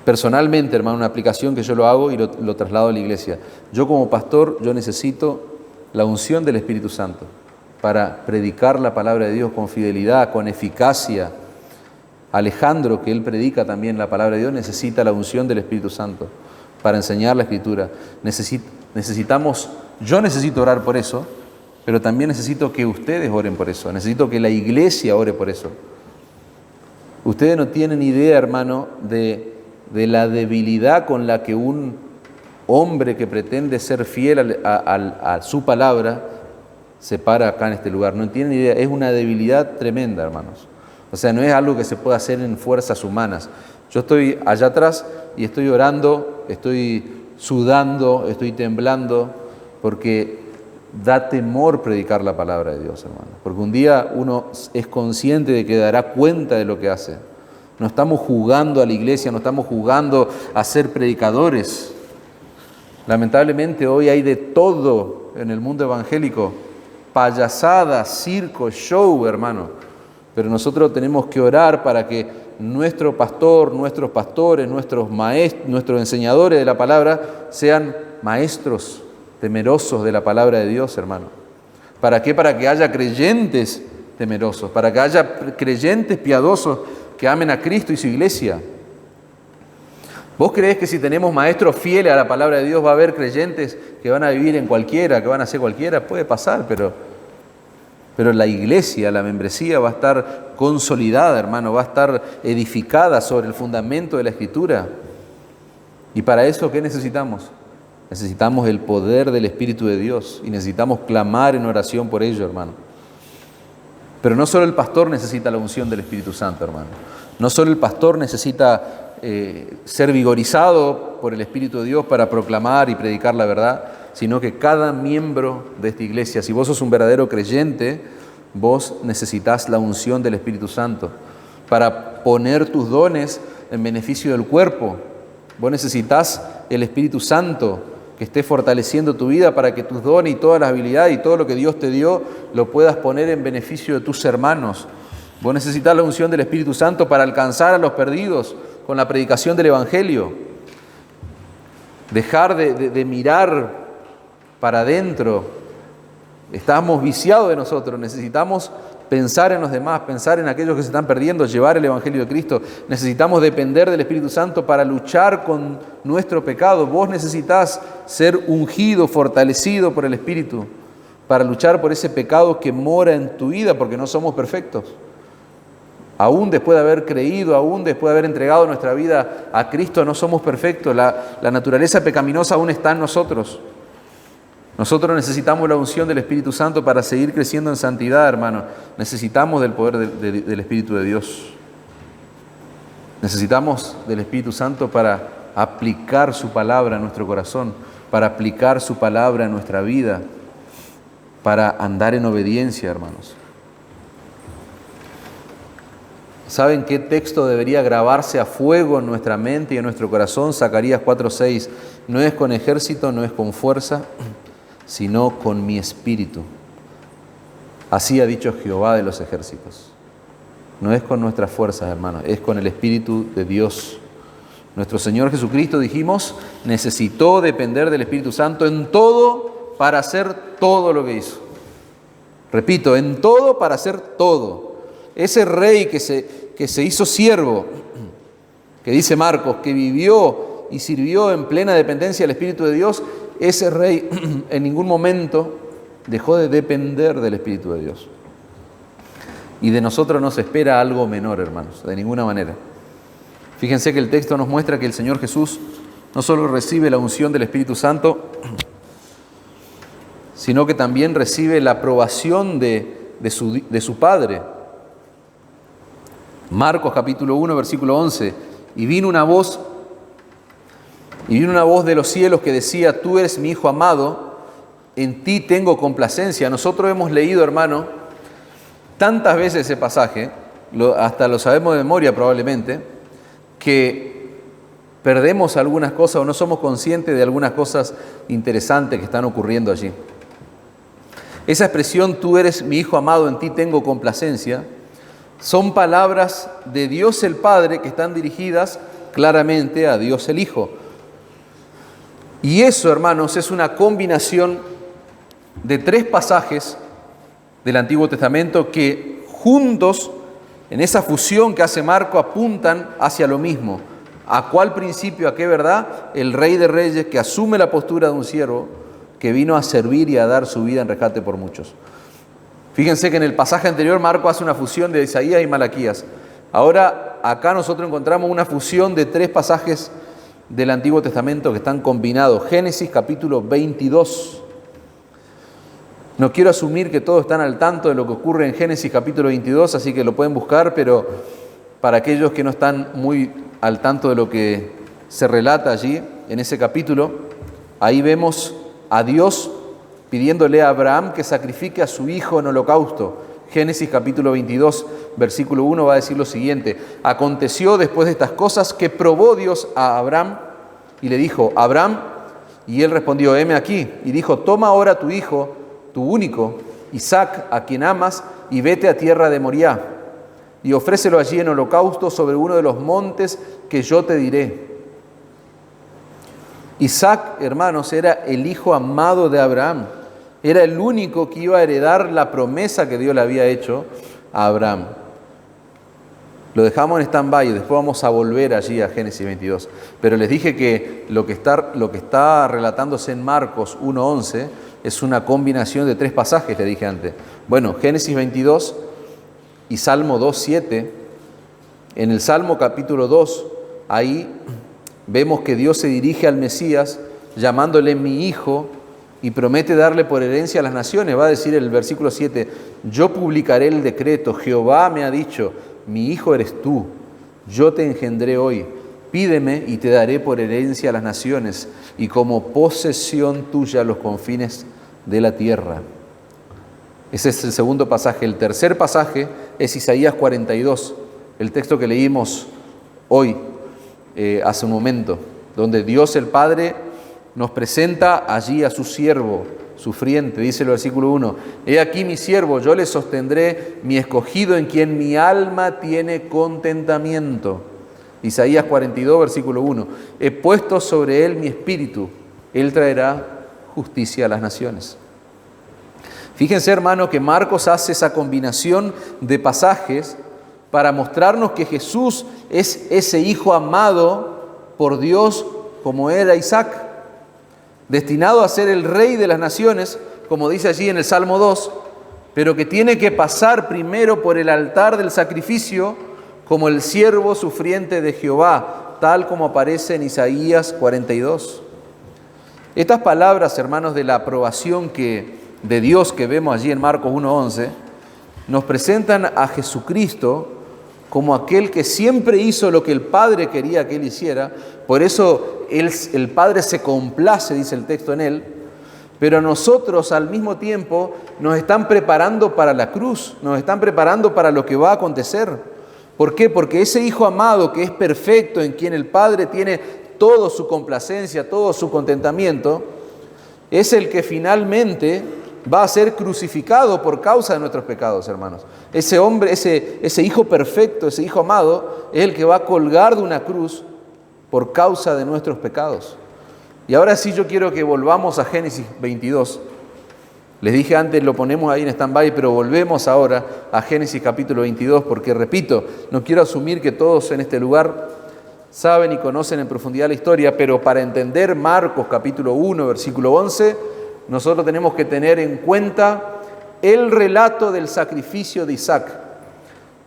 Personalmente, hermano, una aplicación que yo lo hago y lo traslado a la iglesia. Yo como pastor, yo necesito la unción del Espíritu Santo para predicar la palabra de Dios con fidelidad, con eficacia. Alejandro, que él predica también la palabra de Dios, necesita la unción del Espíritu Santo para enseñar la Escritura. Yo necesito orar por eso, pero también necesito que ustedes oren por eso. Necesito que la iglesia ore por eso. Ustedes no tienen idea, hermano, de la debilidad con la que un hombre que pretende ser fiel a su palabra se para acá en este lugar. No tienen idea, es una debilidad tremenda, hermanos. O sea, no es algo que se pueda hacer en fuerzas humanas. Yo estoy allá atrás y estoy orando, estoy sudando, estoy temblando, porque da temor predicar la palabra de Dios, hermano. Porque un día uno es consciente de que dará cuenta de lo que hace. No estamos jugando a la iglesia, no estamos jugando a ser predicadores. Lamentablemente hoy hay de todo en el mundo evangélico. Payasada, circo, show, hermano. Pero nosotros tenemos que orar para que nuestro pastor, nuestros pastores, nuestros maestros, nuestros enseñadores de la palabra sean maestros temerosos de la palabra de Dios, hermano. ¿Para qué? Para que haya creyentes temerosos, para que haya creyentes piadosos que amen a Cristo y su iglesia. ¿Vos creés que si tenemos maestros fieles a la palabra de Dios va a haber creyentes que van a vivir en cualquiera, que van a hacer cualquiera? Puede pasar, pero la iglesia, la membresía va a estar consolidada, hermano, va a estar edificada sobre el fundamento de la Escritura. Y para eso, ¿qué necesitamos? Necesitamos el poder del Espíritu de Dios y necesitamos clamar en oración por ello, hermano. Pero no solo el pastor necesita la unción del Espíritu Santo, hermano. No solo el pastor necesita ser vigorizado por el Espíritu de Dios para proclamar y predicar la verdad, sino que cada miembro de esta iglesia, si vos sos un verdadero creyente, vos necesitas la unción del Espíritu Santo para poner tus dones en beneficio del cuerpo. Vos necesitas el Espíritu Santo que esté fortaleciendo tu vida para que tus dones y todas las habilidades y todo lo que Dios te dio lo puedas poner en beneficio de tus hermanos. Vos necesitas la unción del Espíritu Santo para alcanzar a los perdidos con la predicación del Evangelio. Dejar de mirar para adentro. Estamos viciados de nosotros, necesitamos pensar en los demás, pensar en aquellos que se están perdiendo, llevar el Evangelio de Cristo. Necesitamos depender del Espíritu Santo para luchar con nuestro pecado. Vos necesitas ser ungido, fortalecido por el Espíritu para luchar por ese pecado que mora en tu vida, porque no somos perfectos. Aún después de haber creído, aún después de haber entregado nuestra vida a Cristo, no somos perfectos. La naturaleza pecaminosa aún está en nosotros. Nosotros necesitamos la unción del Espíritu Santo para seguir creciendo en santidad, hermano. Necesitamos del poder del Espíritu de Dios. Necesitamos del Espíritu Santo para aplicar su palabra a nuestro corazón, para aplicar su palabra en nuestra vida, para andar en obediencia, hermanos. ¿Saben qué texto debería grabarse a fuego en nuestra mente y en nuestro corazón? Zacarías 4:6. No es con ejército, no es con fuerza, sino con mi espíritu. Así ha dicho Jehová de los ejércitos. No es con nuestras fuerzas, hermanos, es con el Espíritu de Dios. Nuestro Señor Jesucristo, dijimos, necesitó depender del Espíritu Santo en todo para hacer todo lo que hizo. Repito, en todo para hacer todo. Ese rey que se hizo siervo, que dice Marcos, que vivió y sirvió en plena dependencia del Espíritu de Dios, ese rey en ningún momento dejó de depender del Espíritu de Dios. Y de nosotros no se espera algo menor, hermanos, de ninguna manera. Fíjense que el texto nos muestra que el Señor Jesús no solo recibe la unción del Espíritu Santo, sino que también recibe la aprobación de su Padre. Marcos capítulo 1, versículo 11. Y vino una voz de los cielos que decía: tú eres mi Hijo amado, en ti tengo complacencia. Nosotros hemos leído, hermano, tantas veces ese pasaje, hasta lo sabemos de memoria probablemente, que perdemos algunas cosas o no somos conscientes de algunas cosas interesantes que están ocurriendo allí. Esa expresión, tú eres mi Hijo amado, en ti tengo complacencia, son palabras de Dios el Padre que están dirigidas claramente a Dios el Hijo. Y eso, hermanos, es una combinación de 3 pasajes del Antiguo Testamento que juntos, en esa fusión que hace Marco, apuntan hacia lo mismo. ¿A cuál principio, a qué verdad? El Rey de Reyes que asume la postura de un siervo que vino a servir y a dar su vida en rescate por muchos. Fíjense que en el pasaje anterior Marco hace una fusión de Isaías y Malaquías. Ahora acá nosotros encontramos una fusión de 3 pasajes del Antiguo Testamento que están combinados. Génesis capítulo 22. No quiero asumir que todos están al tanto de lo que ocurre en Génesis capítulo 22, así que lo pueden buscar, pero para aquellos que no están muy al tanto de lo que se relata allí, en ese capítulo, ahí vemos a Dios pidiéndole a Abraham que sacrifique a su hijo en holocausto. Génesis capítulo 22, versículo 1 va a decir lo siguiente: aconteció después de estas cosas que probó Dios a Abraham y le dijo: Abraham, y él respondió: heme aquí. Y dijo: toma ahora tu hijo, tu único, Isaac, a quien amas, y vete a tierra de Moriah. y ofrécelo allí en holocausto sobre uno de los montes que yo te diré. Isaac, hermanos, era el hijo amado de Abraham. Era el único que iba a heredar la promesa que Dios le había hecho a Abraham. Lo dejamos en stand-by y después vamos a volver allí a Génesis 22. Pero les dije que lo que está relatándose en Marcos 1:11 es una combinación de 3 pasajes, le dije antes. Bueno, Génesis 22 y Salmo 2:7. En el Salmo capítulo 2, ahí vemos que Dios se dirige al Mesías llamándole mi hijo y promete darle por herencia a las naciones. Va a decir el versículo 7, yo publicaré el decreto, Jehová me ha dicho, mi hijo eres tú, yo te engendré hoy, pídeme y te daré por herencia a las naciones y como posesión tuya los confines de la tierra. Ese es el segundo pasaje. El tercer pasaje es Isaías 42, el texto que leímos hoy, hace un momento, donde Dios el Padre nos presenta allí a su siervo sufriente. Dice el versículo 1, he aquí mi siervo, yo le sostendré, mi escogido en quien mi alma tiene contentamiento. Isaías 42, versículo 1, he puesto sobre él mi espíritu, él traerá justicia a las naciones. Fíjense, hermano, que Marcos hace esa combinación de pasajes para mostrarnos que Jesús es ese hijo amado por Dios como era Isaac, destinado a ser el rey de las naciones, como dice allí en el Salmo 2, pero que tiene que pasar primero por el altar del sacrificio como el siervo sufriente de Jehová, tal como aparece en Isaías 42. Estas palabras, hermanos, de la aprobación de Dios que vemos allí en Marcos 1:11, nos presentan a Jesucristo como aquel que siempre hizo lo que el Padre quería que Él hiciera. Por eso el Padre se complace, dice el texto, en Él. Pero nosotros al mismo tiempo nos están preparando para la cruz, nos están preparando para lo que va a acontecer. ¿Por qué? Porque ese Hijo amado que es perfecto, en quien el Padre tiene toda su complacencia, todo su contentamiento, es el que finalmente va a ser crucificado por causa de nuestros pecados, hermanos. Ese hombre, ese Hijo perfecto, ese Hijo amado, es el que va a colgar de una cruz por causa de nuestros pecados. Y ahora sí yo quiero que volvamos a Génesis 22. Les dije antes, lo ponemos ahí en stand-by, pero volvemos ahora a Génesis capítulo 22, porque repito, no quiero asumir que todos en este lugar saben y conocen en profundidad la historia, pero para entender Marcos capítulo 1, versículo 11, nosotros tenemos que tener en cuenta el relato del sacrificio de Isaac.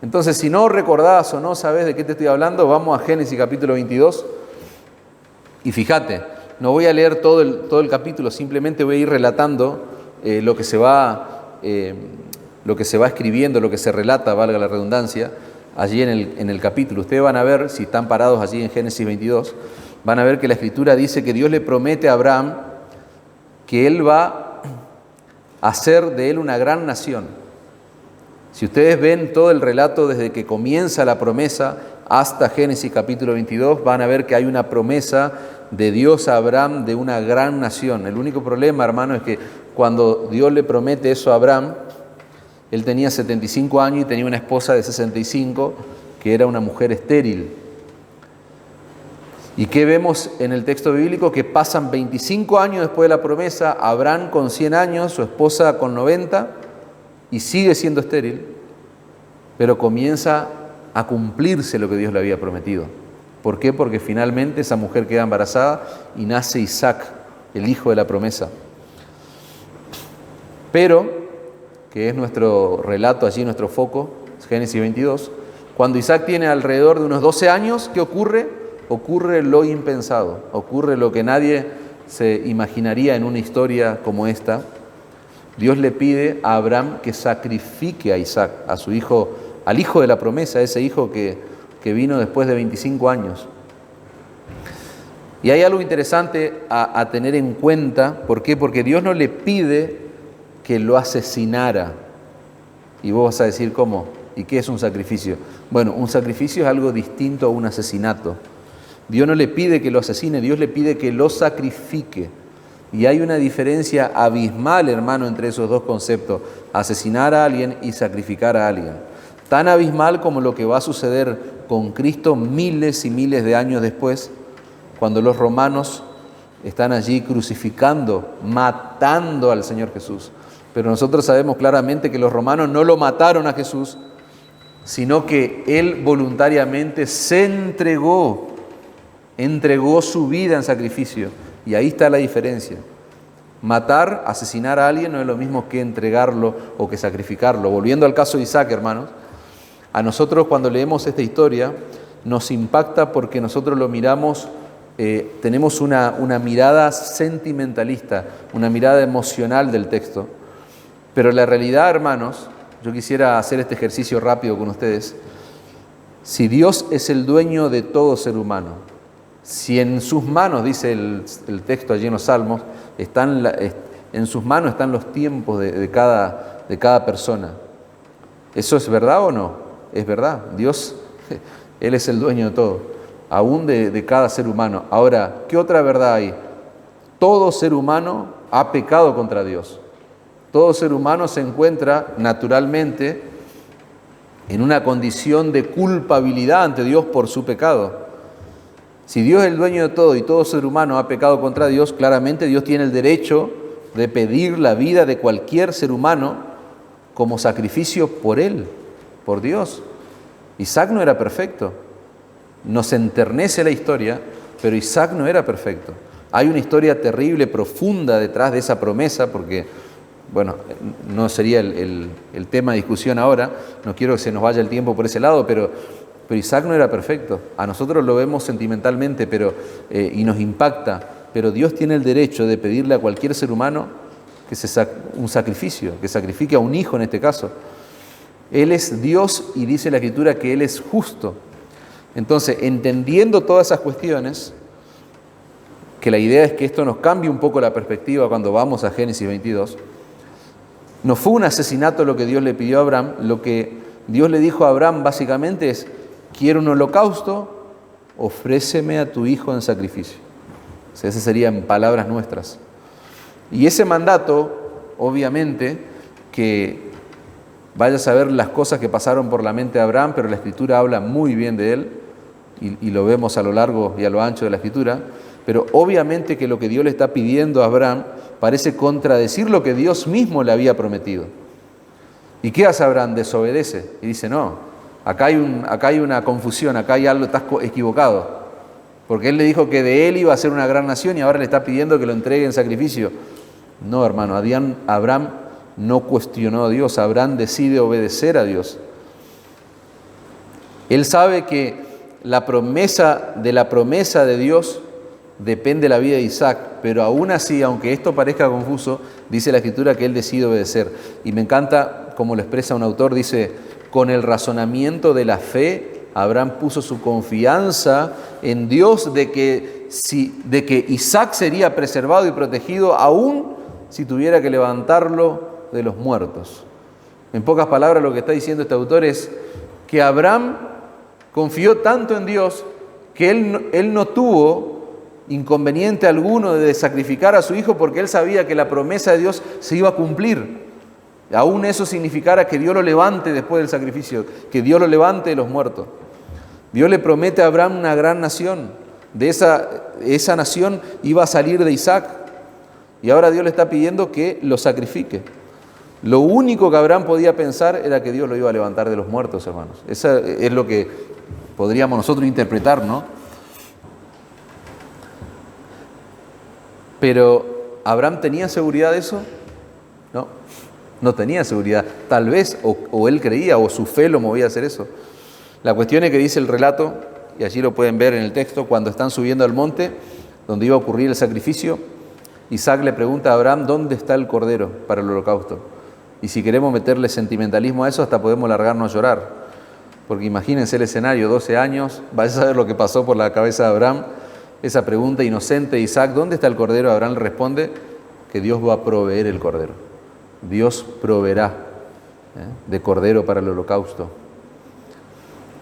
Entonces, si no recordás o no sabés de qué te estoy hablando, vamos a Génesis capítulo 22. Y fíjate, no voy a leer todo el capítulo, simplemente voy a ir relatando lo que se va escribiendo, lo que se relata, valga la redundancia, allí en el capítulo. Ustedes van a ver, si están parados allí en Génesis 22, van a ver que la Escritura dice que Dios le promete a Abraham que Él va a hacer de él una gran nación. Si ustedes ven todo el relato desde que comienza la promesa hasta Génesis capítulo 22, van a ver que hay una promesa de Dios a Abraham de una gran nación. El único problema, hermano, es que cuando Dios le promete eso a Abraham, él tenía 75 años y tenía una esposa de 65, que era una mujer estéril. ¿Y qué vemos en el texto bíblico? Que pasan 25 años después de la promesa, Abraham con 100 años, su esposa con 90, y sigue siendo estéril, pero comienza a cumplirse lo que Dios le había prometido. ¿Por qué? Porque finalmente esa mujer queda embarazada y nace Isaac, el hijo de la promesa. Pero, que es nuestro relato allí, nuestro foco, Génesis 22, cuando Isaac tiene alrededor de unos 12 años, ¿qué ocurre? Ocurre lo impensado, ocurre lo que nadie se imaginaría en una historia como esta. Dios le pide a Abraham que sacrifique a Isaac, a su hijo, al hijo de la promesa, ese hijo que vino después de 25 años. Y hay algo interesante a tener en cuenta. ¿Por qué? Porque Dios no le pide que lo asesinara. Y vos vas a decir, ¿cómo? ¿Y qué es un sacrificio? Bueno, un sacrificio es algo distinto a un asesinato. Dios no le pide que lo asesine, Dios le pide que lo sacrifique. Y hay una diferencia abismal, hermano, entre esos dos conceptos, asesinar a alguien y sacrificar a alguien. tan abismal como lo que va a suceder con Cristo miles y miles de años después, cuando los romanos están allí crucificando, matando al Señor Jesús. Pero nosotros sabemos claramente que los romanos no lo mataron a Jesús, sino que Él voluntariamente se entregó su vida en sacrificio. Y ahí está la diferencia. Matar, asesinar a alguien no es lo mismo que entregarlo o que sacrificarlo. Volviendo al caso de Isaac, hermanos, a nosotros cuando leemos esta historia nos impacta porque nosotros lo miramos, tenemos una mirada sentimentalista, una mirada emocional del texto. Pero la realidad, hermanos, yo quisiera hacer este ejercicio rápido con ustedes. Si Dios es el dueño de todo ser humano, si en sus manos, dice el texto allí en los Salmos, en sus manos están los tiempos de cada persona. ¿Eso es verdad o no? Es verdad. Dios, Él es el dueño de todo, aún de cada ser humano. Ahora, ¿qué otra verdad hay? Todo ser humano ha pecado contra Dios. Todo ser humano se encuentra naturalmente en una condición de culpabilidad ante Dios por su pecado. Si Dios es el dueño de todo y todo ser humano ha pecado contra Dios, claramente Dios tiene el derecho de pedir la vida de cualquier ser humano como sacrificio por Él, por Dios. Isaac no era perfecto. Nos enternece la historia, pero Isaac no era perfecto. Hay una historia terrible, profunda detrás de esa promesa, porque, bueno, no sería el tema de discusión ahora, no quiero que se nos vaya el tiempo por ese lado, pero Isaac no era perfecto. A nosotros lo vemos sentimentalmente y nos impacta, pero Dios tiene el derecho de pedirle a cualquier ser humano un sacrificio, que sacrifique a un hijo en este caso. Él es Dios y dice la Escritura que Él es justo. Entonces, entendiendo todas esas cuestiones, que la idea es que esto nos cambie un poco la perspectiva cuando vamos a Génesis 22, no fue un asesinato lo que Dios le pidió a Abraham. Lo que Dios le dijo a Abraham básicamente es: quiero un holocausto, ofréceme a tu hijo en sacrificio. O sea, ese sería en palabras nuestras. Y ese mandato, obviamente, que vaya a saber las cosas que pasaron por la mente de Abraham, pero la Escritura habla muy bien de él, y lo vemos a lo largo y a lo ancho de la Escritura, pero obviamente que lo que Dios le está pidiendo a Abraham parece contradecir lo que Dios mismo le había prometido. ¿Y qué hace Abraham? Desobedece y dice: no, acá hay una confusión, acá hay algo, estás equivocado. Porque él le dijo que de él iba a ser una gran nación y ahora le está pidiendo que lo entregue en sacrificio. No, hermano, Abraham no cuestionó a Dios, Abraham decide obedecer a Dios. Él sabe que la promesa de Dios depende de la vida de Isaac, pero aún así, aunque esto parezca confuso, dice la Escritura que él decide obedecer. Y me encanta como lo expresa un autor, dice: con el razonamiento de la fe, Abraham puso su confianza en Dios de que Isaac sería preservado y protegido aún si tuviera que levantarlo de los muertos. En pocas palabras, lo que está diciendo este autor es que Abraham confió tanto en Dios que él no tuvo inconveniente alguno de sacrificar a su hijo, porque él sabía que la promesa de Dios se iba a cumplir. Aún eso significara que Dios lo levante después del sacrificio, que Dios lo levante de los muertos. Dios le promete a Abraham una gran nación. De esa nación iba a salir de Isaac. Y ahora Dios le está pidiendo que lo sacrifique. Lo único que Abraham podía pensar era que Dios lo iba a levantar de los muertos, hermanos. Eso es lo que podríamos nosotros interpretar, ¿no? Pero ¿Abraham tenía seguridad de eso? No, no tenía seguridad. Tal vez, o él creía, o su fe lo movía a hacer eso. La cuestión es que dice el relato, y allí lo pueden ver en el texto, cuando están subiendo al monte, donde iba a ocurrir el sacrificio, Isaac le pregunta a Abraham: ¿dónde está el cordero para el holocausto? Y si queremos meterle sentimentalismo a eso, hasta podemos largarnos a llorar. Porque imagínense el escenario, 12 años, vaya a saber lo que pasó por la cabeza de Abraham. Esa pregunta inocente de Isaac: ¿dónde está el cordero? Abraham le responde que Dios va a proveer el cordero. Dios proveerá de cordero para el holocausto.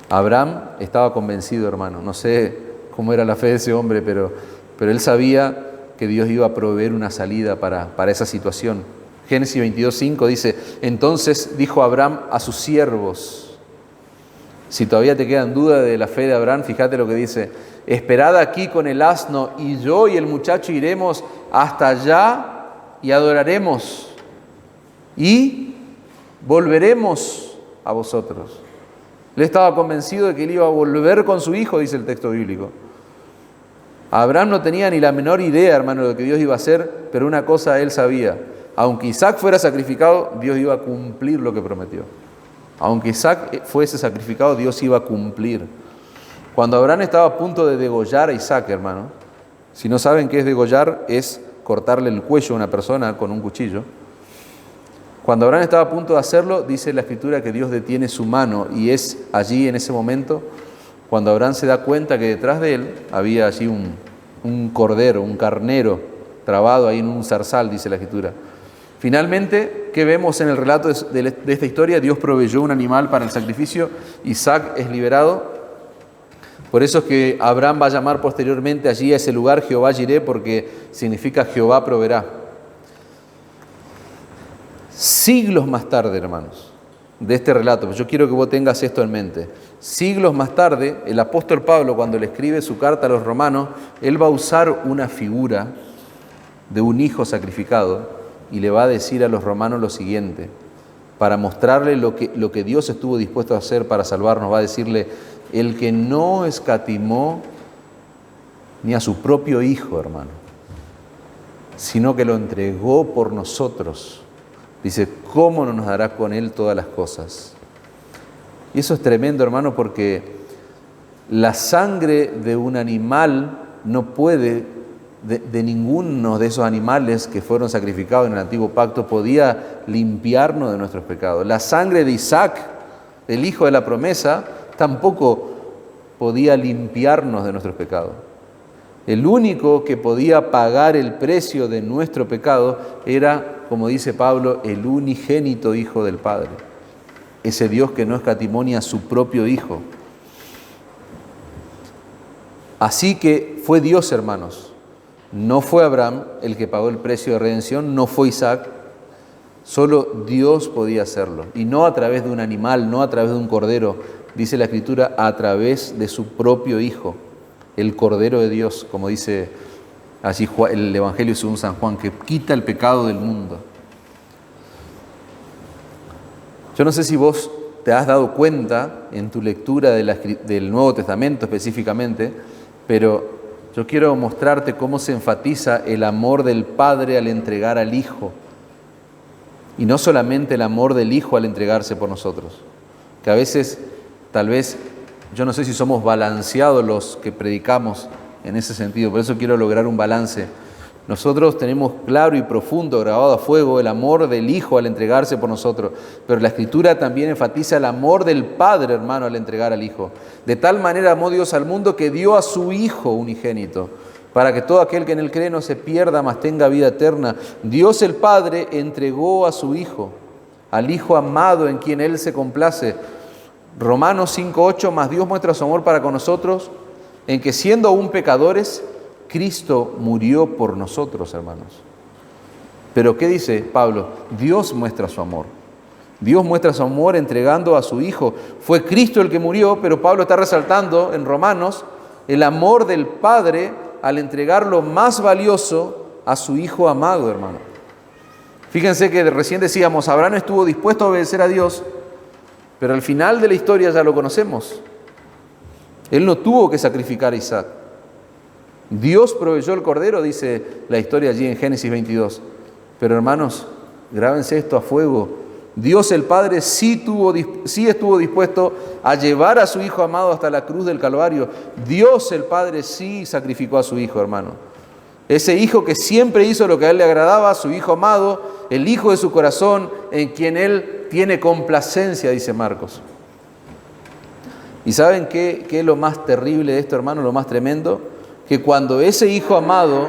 Abraham estaba convencido, hermano. No sé cómo era la fe de ese hombre, pero él sabía que Dios iba a proveer una salida para esa situación. Génesis 22:5 dice: entonces dijo Abraham a sus siervos. Si todavía te quedan dudas de la fe de Abraham, fíjate lo que dice: esperad aquí con el asno, y yo y el muchacho iremos hasta allá y adoraremos, y volveremos a vosotros. Él estaba convencido de que él iba a volver con su hijo, dice el texto bíblico. Abraham no tenía ni la menor idea, hermano, de lo que Dios iba a hacer, pero una cosa él sabía: aunque Isaac fuera sacrificado, Dios iba a cumplir lo que prometió. Aunque Isaac fuese sacrificado, Dios iba a cumplir. Cuando Abraham estaba a punto de degollar a Isaac, hermano, si no saben qué es degollar, es cortarle el cuello a una persona con un cuchillo. Cuando Abraham estaba a punto de hacerlo, dice la Escritura que Dios detiene su mano, y es allí, en ese momento, cuando Abraham se da cuenta que detrás de él había allí un cordero, un carnero, trabado ahí en un zarzal, dice la Escritura. Finalmente, ¿qué vemos en el relato de esta historia? Dios proveyó un animal para el sacrificio, Isaac es liberado. Por eso es que Abraham va a llamar posteriormente allí a ese lugar Jehová Jireh, porque significa Jehová proveerá. Siglos más tarde, hermanos, de este relato, yo quiero que vos tengas esto en mente. Siglos más tarde, el apóstol Pablo, cuando le escribe su carta a los romanos, él va a usar una figura de un hijo sacrificado y le va a decir a los romanos lo siguiente, para mostrarle lo que Dios estuvo dispuesto a hacer para salvarnos. Va a decirle: el que no escatimó ni a su propio hijo, hermano, sino que lo entregó por nosotros. Dice: ¿cómo no nos dará con él todas las cosas? Y eso es tremendo, hermano, porque la sangre de un animal no puede, de ninguno de esos animales que fueron sacrificados en el antiguo pacto, podía limpiarnos de nuestros pecados. La sangre de Isaac, el hijo de la promesa, tampoco podía limpiarnos de nuestros pecados. El único que podía pagar el precio de nuestro pecado era, como dice Pablo, el unigénito Hijo del Padre. Ese Dios que no escatimó ni a su propio Hijo. Así que fue Dios, hermanos. No fue Abraham el que pagó el precio de redención, no fue Isaac. Solo Dios podía hacerlo. Y no a través de un animal, no a través de un cordero. Dice la Escritura, a través de su propio Hijo, el Cordero de Dios, como dice así el Evangelio según San Juan, que quita el pecado del mundo. Yo no sé si vos te has dado cuenta en tu lectura del Nuevo Testamento específicamente, pero yo quiero mostrarte cómo se enfatiza el amor del Padre al entregar al Hijo. Y no solamente el amor del Hijo al entregarse por nosotros, que a veces, tal vez, yo no sé si somos balanceados los que predicamos en ese sentido, por eso quiero lograr un balance. Nosotros tenemos claro y profundo, grabado a fuego, el amor del Hijo al entregarse por nosotros, pero la Escritura también enfatiza el amor del Padre, hermano, al entregar al Hijo. De tal manera amó Dios al mundo que dio a su Hijo unigénito, para que todo aquel que en él cree no se pierda, mas tenga vida eterna. Dios el Padre entregó a su Hijo, al Hijo amado en quien Él se complace. Romanos 5:8, mas Dios muestra su amor para con nosotros, en que siendo aún pecadores, Cristo murió por nosotros, hermanos. Pero ¿qué dice Pablo? Dios muestra su amor. Dios muestra su amor entregando a su Hijo. Fue Cristo el que murió, pero Pablo está resaltando en Romanos el amor del Padre al entregar lo más valioso a su Hijo amado, hermano. Fíjense que recién decíamos, Abraham estuvo dispuesto a obedecer a Dios, pero al final de la historia ya lo conocemos. Él no tuvo que sacrificar a Isaac. Dios proveyó el cordero, dice la historia allí en Génesis 22. Pero hermanos, grábense esto a fuego. Dios el Padre sí estuvo dispuesto a llevar a su Hijo amado hasta la cruz del Calvario. Dios el Padre sí sacrificó a su Hijo, hermano. Ese Hijo que siempre hizo lo que a Él le agradaba, su Hijo amado, el Hijo de su corazón, en quien Él tiene complacencia, dice Marcos. ¿Y saben qué es lo más terrible de esto, hermano? Lo más tremendo, que cuando ese Hijo amado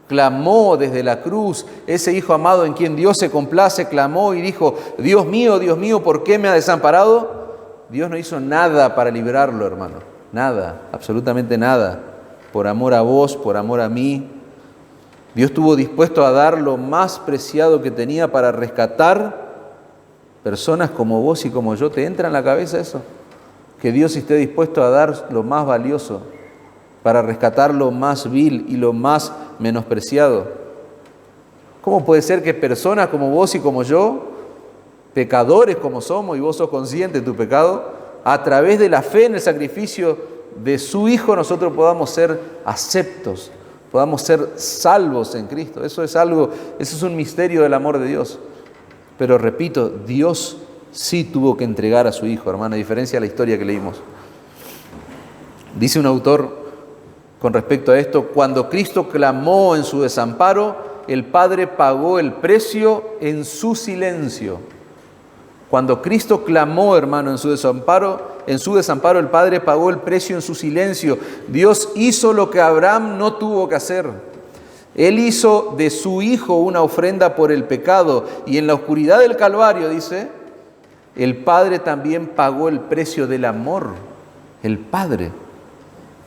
clamó desde la cruz, ese Hijo amado en quien Dios se complace, clamó y dijo, Dios mío, ¿por qué me ha desamparado? Dios no hizo nada para librarlo, hermano. Nada, absolutamente nada. Por amor a vos, por amor a mí. Dios estuvo dispuesto a dar lo más preciado que tenía para rescatar personas como vos y como yo. ¿Te entra en la cabeza eso? que Dios esté dispuesto a dar lo más valioso para rescatar lo más vil y lo más menospreciado? ¿Cómo puede ser que personas como vos y como yo, pecadores como somos, y vos sos consciente de tu pecado, a través de la fe en el sacrificio de su Hijo nosotros podamos ser aceptos, podamos ser salvos en Cristo? Eso es un misterio del amor de Dios. Pero repito, Dios sí tuvo que entregar a su Hijo, hermano, a diferencia de la historia que leímos. Dice un autor con respecto a esto: cuando Cristo clamó en su desamparo, el Padre pagó el precio en su silencio. Cuando Cristo clamó, hermano, en su desamparo, el Padre pagó el precio en su silencio. Dios hizo lo que Abraham no tuvo que hacer. Él hizo de su Hijo una ofrenda por el pecado, y en la oscuridad del Calvario, dice, el Padre también pagó el precio del amor. El Padre.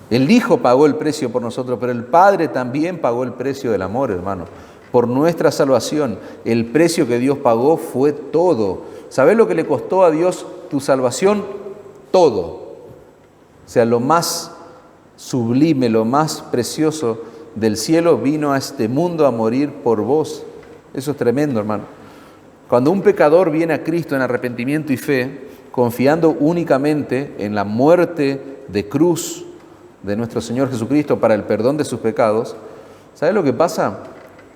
El Hijo pagó el precio por nosotros, pero el Padre también pagó el precio del amor, hermano. Por nuestra salvación, el precio que Dios pagó fue todo. ¿Sabés lo que le costó a Dios tu salvación? Todo. O sea, lo más sublime, lo más precioso del cielo vino a este mundo a morir por vos. Eso es tremendo, hermano. Cuando un pecador viene a Cristo en arrepentimiento y fe, confiando únicamente en la muerte de cruz de nuestro Señor Jesucristo para el perdón de sus pecados, ¿sabes lo que pasa?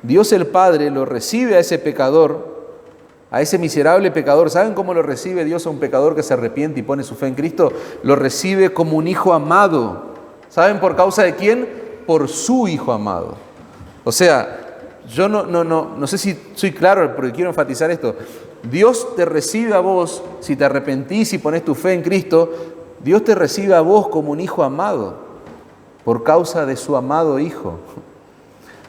Dios el Padre lo recibe a ese pecador, a ese miserable pecador. ¿Saben cómo lo recibe Dios a un pecador que se arrepiente y pone su fe en Cristo? Lo recibe como un hijo amado. ¿Saben por causa de quién? Por su Hijo amado. O sea, yo no sé si soy claro, porque quiero enfatizar esto. Dios te recibe a vos, si te arrepentís y pones tu fe en Cristo, Dios te recibe a vos como un hijo amado, por causa de su amado Hijo.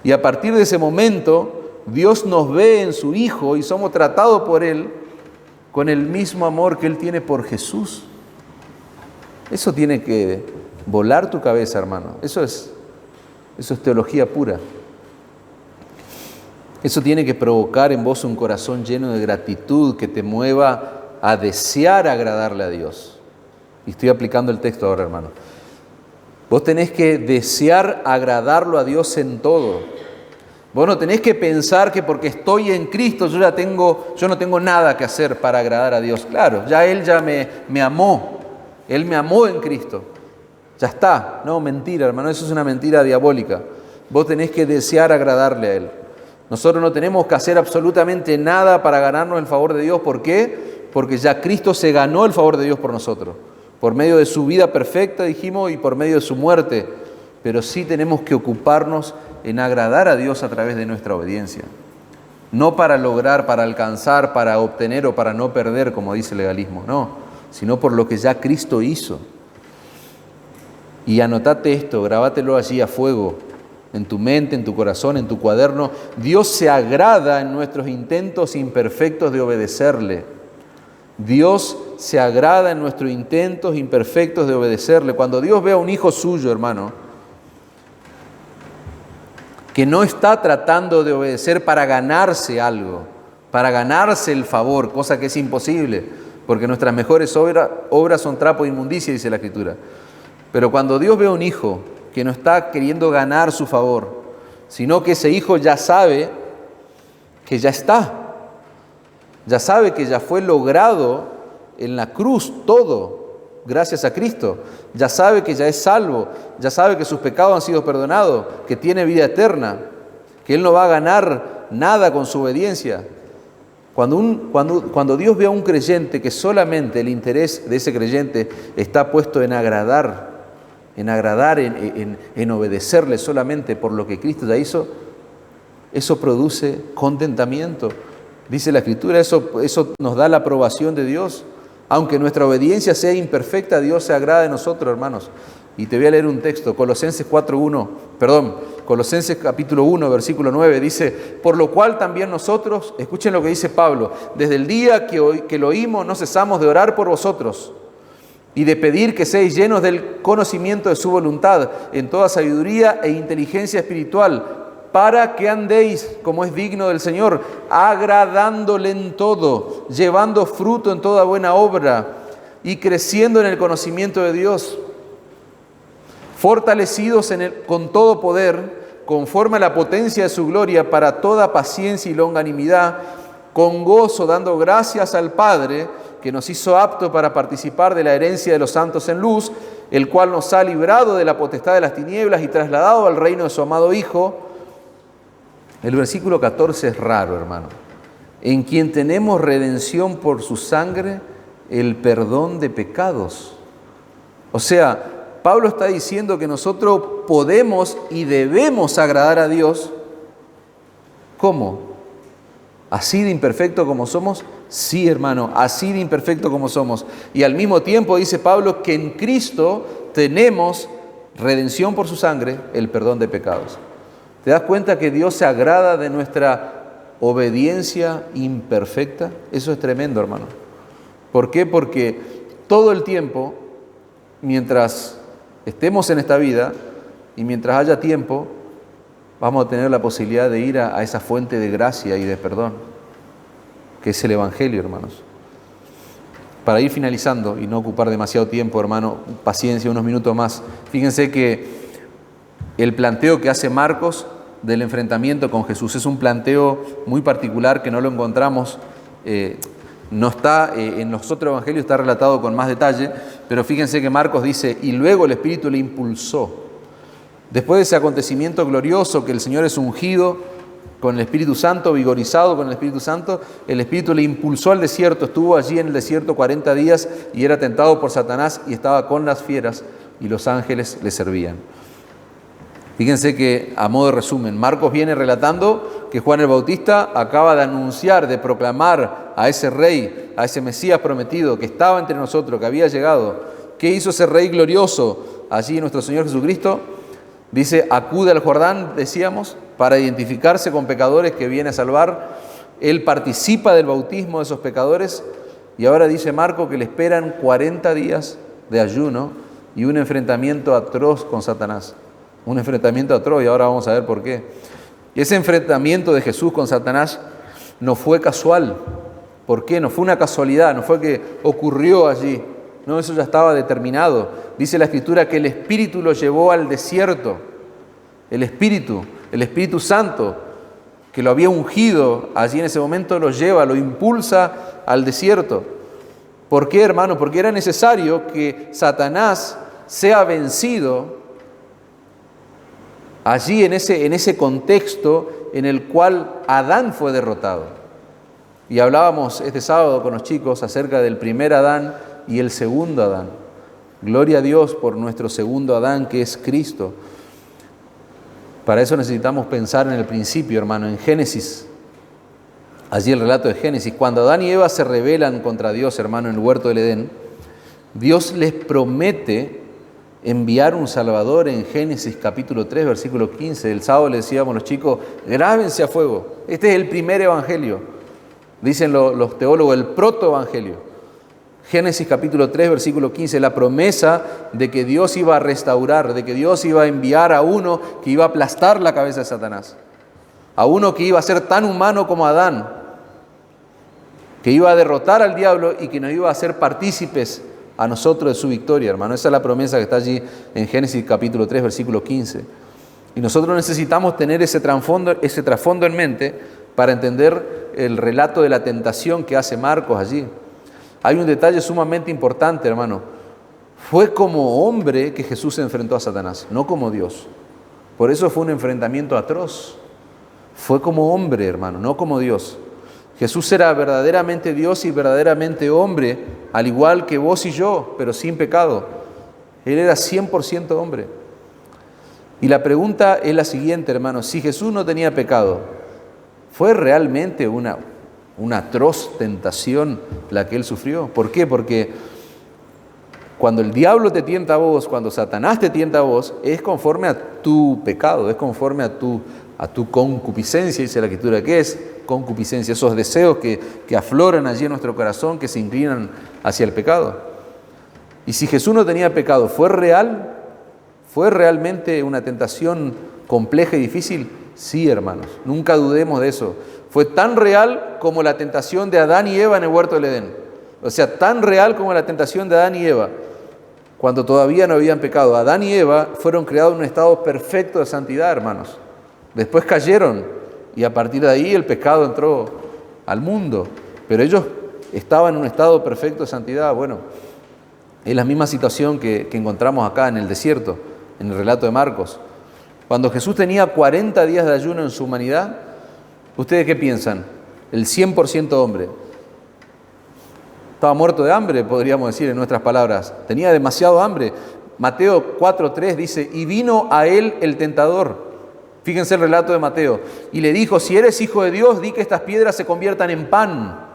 Y a partir de ese momento, Dios nos ve en su Hijo y somos tratados por Él con el mismo amor que Él tiene por Jesús. Eso tiene que volar tu cabeza, hermano. Eso es teología pura. Eso tiene que provocar en vos un corazón lleno de gratitud que te mueva a desear agradarle a Dios. Y estoy aplicando el texto ahora, hermano. Vos tenés que desear agradarlo a Dios en todo. Vos no tenés que pensar que porque estoy en Cristo yo no tengo nada que hacer para agradar a Dios. Claro, Él ya me amó. Él me amó en Cristo. Ya está. No, mentira, hermano, eso es una mentira diabólica. Vos tenés que desear agradarle a Él. Nosotros no tenemos que hacer absolutamente nada para ganarnos el favor de Dios. ¿Por qué? Porque ya Cristo se ganó el favor de Dios por nosotros. Por medio de su vida perfecta, dijimos, y por medio de su muerte. Pero sí tenemos que ocuparnos en agradar a Dios a través de nuestra obediencia. No para lograr, para alcanzar, para obtener o para no perder, como dice el legalismo. No, sino por lo que ya Cristo hizo. Y anotate esto, grabátelo allí a fuego, en tu mente, en tu corazón, en tu cuaderno. Dios se agrada en nuestros intentos imperfectos de obedecerle. Dios se agrada en nuestros intentos imperfectos de obedecerle. Cuando Dios ve a un hijo suyo, hermano, que no está tratando de obedecer para ganarse algo, para ganarse el favor, cosa que es imposible, porque nuestras mejores obras son trapo de inmundicia, dice la Escritura. Pero cuando Dios ve a un hijo que no está queriendo ganar su favor, sino que ese hijo ya sabe que ya está, ya sabe que ya fue logrado en la cruz todo, gracias a Cristo, ya sabe que ya es salvo, ya sabe que sus pecados han sido perdonados, que tiene vida eterna, que Él no va a ganar nada con su obediencia. Cuando Dios ve a un creyente que solamente el interés de ese creyente está puesto en agradar, en obedecerle solamente por lo que Cristo ya hizo, eso produce contentamiento. Dice la Escritura, eso nos da la aprobación de Dios. Aunque nuestra obediencia sea imperfecta, Dios se agrada de nosotros, hermanos. Y te voy a leer un texto, Colosenses capítulo 1, versículo 9, dice: por lo cual también nosotros, escuchen lo que dice Pablo, desde el día que lo oímos no cesamos de orar por vosotros y de pedir que seáis llenos del conocimiento de su voluntad, en toda sabiduría e inteligencia espiritual, para que andéis como es digno del Señor, agradándole en todo, llevando fruto en toda buena obra, y creciendo en el conocimiento de Dios, fortalecidos con todo poder, conforme a la potencia de su gloria, para toda paciencia y longanimidad, con gozo, dando gracias al Padre, que nos hizo apto para participar de la herencia de los santos en luz, el cual nos ha librado de la potestad de las tinieblas y trasladado al reino de su amado Hijo. El versículo 14 es raro, hermano. En quien tenemos redención por su sangre, el perdón de pecados. O sea, Pablo está diciendo que nosotros podemos y debemos agradar a Dios. ¿Cómo? ¿Así de imperfecto como somos? Sí, hermano, así de imperfecto como somos. Y al mismo tiempo dice Pablo que en Cristo tenemos redención por su sangre, el perdón de pecados. ¿Te das cuenta que Dios se agrada de nuestra obediencia imperfecta? Eso es tremendo, hermano. ¿Por qué? Porque todo el tiempo, mientras estemos en esta vida y mientras haya tiempo, vamos a tener la posibilidad de ir a esa fuente de gracia y de perdón, que es el Evangelio, hermanos. Para ir finalizando y no ocupar demasiado tiempo, hermano, paciencia, unos minutos más. Fíjense que el planteo que hace Marcos del enfrentamiento con Jesús es un planteo muy particular que no lo encontramos, no está en los otros evangelios, está relatado con más detalle, pero fíjense que Marcos dice, y luego el Espíritu le impulsó. Después de ese acontecimiento glorioso que el Señor es ungido con el Espíritu Santo, vigorizado con el Espíritu Santo, el Espíritu le impulsó al desierto, estuvo allí en el desierto 40 días y era tentado por Satanás y estaba con las fieras y los ángeles le servían. Fíjense que, a modo de resumen, Marcos viene relatando que Juan el Bautista acaba de anunciar, de proclamar a ese rey, a ese Mesías prometido que estaba entre nosotros, que había llegado. ¿Qué hizo ese rey glorioso allí, nuestro Señor Jesucristo? Dice, acude al Jordán, decíamos, para identificarse con pecadores que viene a salvar. Él participa del bautismo de esos pecadores y ahora dice Marcos que le esperan 40 días de ayuno y un enfrentamiento atroz con Satanás. Un enfrentamiento atroz y ahora vamos a ver por qué. Y ese enfrentamiento de Jesús con Satanás no fue casual. ¿Por qué? No fue una casualidad, no fue que ocurrió allí. No, eso ya estaba determinado. Dice la Escritura que el Espíritu lo llevó al desierto. El Espíritu Santo, que lo había ungido allí en ese momento, lo lleva, lo impulsa al desierto. ¿Por qué, hermano? Porque era necesario que Satanás sea vencido allí en ese contexto en el cual Adán fue derrotado. Y hablábamos este sábado con los chicos acerca del primer Adán y el segundo Adán. Gloria a Dios por nuestro segundo Adán, que es Cristo. Para eso necesitamos pensar en el principio, hermano, en Génesis. Allí el relato de Génesis. Cuando Adán y Eva se rebelan contra Dios, hermano, en el huerto del Edén, Dios les promete enviar un Salvador en Génesis capítulo 3, versículo 15. El sábado le decíamos a los chicos, grábense a fuego. Este es el primer evangelio. Dicen los teólogos, el protoevangelio. Génesis capítulo 3, versículo 15, la promesa de que Dios iba a restaurar, de que Dios iba a enviar a uno que iba a aplastar la cabeza de Satanás, a uno que iba a ser tan humano como Adán, que iba a derrotar al diablo y que nos iba a hacer partícipes a nosotros de su victoria, hermano. Esa es la promesa que está allí en Génesis capítulo 3, versículo 15. Y nosotros necesitamos tener ese trasfondo en mente para entender el relato de la tentación que hace Marcos allí. Hay un detalle sumamente importante, hermano. Fue como hombre que Jesús se enfrentó a Satanás, no como Dios. Por eso fue un enfrentamiento atroz. Fue como hombre, hermano, no como Dios. Jesús era verdaderamente Dios y verdaderamente hombre, al igual que vos y yo, pero sin pecado. Él era 100% hombre. Y la pregunta es la siguiente, hermano. Si Jesús no tenía pecado, ¿fue realmente una atroz tentación la que Él sufrió? ¿Por qué? Porque cuando el diablo te tienta a vos, cuando Satanás te tienta a vos, es conforme a tu pecado, es conforme a tu concupiscencia, dice la Escritura. ¿Qué es concupiscencia? Esos deseos que afloran allí en nuestro corazón, que se inclinan hacia el pecado. Y si Jesús no tenía pecado, ¿fue real? ¿Fue realmente una tentación compleja y difícil? Sí, hermanos, nunca dudemos de eso. Fue tan real como la tentación de Adán y Eva en el huerto del Edén. O sea, tan real como la tentación de Adán y Eva, cuando todavía no habían pecado. Adán y Eva fueron creados en un estado perfecto de santidad, hermanos. Después cayeron y a partir de ahí el pecado entró al mundo. Pero ellos estaban en un estado perfecto de santidad. Bueno, es la misma situación que encontramos acá en el desierto, en el relato de Marcos. Cuando Jesús tenía 40 días de ayuno en su humanidad, ¿ustedes qué piensan? El 100% hombre. Estaba muerto de hambre, podríamos decir en nuestras palabras. Tenía demasiado hambre. Mateo 4:3 dice, y vino a él el tentador. Fíjense el relato de Mateo. Y le dijo, si eres hijo de Dios, di que estas piedras se conviertan en pan.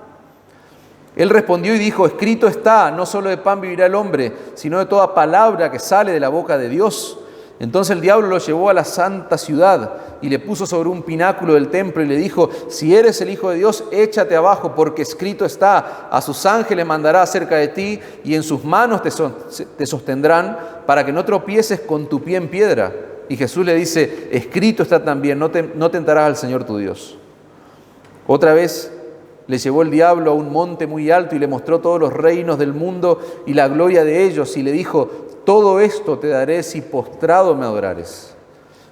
Él respondió y dijo, escrito está, no solo de pan vivirá el hombre, sino de toda palabra que sale de la boca de Dios. Entonces el diablo lo llevó a la santa ciudad y le puso sobre un pináculo del templo y le dijo, si eres el Hijo de Dios, échate abajo, porque escrito está, a sus ángeles mandará acerca de ti y en sus manos te sostendrán para que no tropieces con tu pie en piedra. Y Jesús le dice, escrito está también, no tentarás al Señor tu Dios. Otra vez le llevó el diablo a un monte muy alto y le mostró todos los reinos del mundo y la gloria de ellos y le dijo, todo esto te daré si postrado me adorares.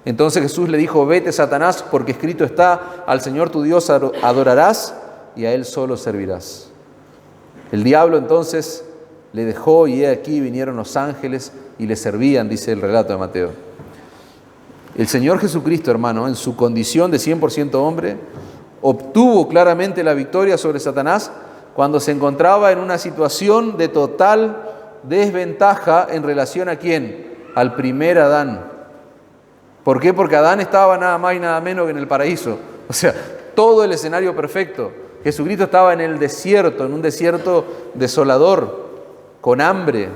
Entonces Jesús le dijo, vete Satanás, porque escrito está, al Señor tu Dios adorarás y a Él solo servirás. El diablo entonces le dejó y he aquí vinieron los ángeles y le servían, dice el relato de Mateo. El Señor Jesucristo, hermano, en su condición de 100% hombre, obtuvo claramente la victoria sobre Satanás cuando se encontraba en una situación de total desventaja en relación a ¿quién? Al primer Adán. ¿Por qué? Porque Adán estaba nada más y nada menos que en el paraíso. O sea, todo el escenario perfecto. Jesucristo estaba en el desierto, en un desierto desolador, con hambre,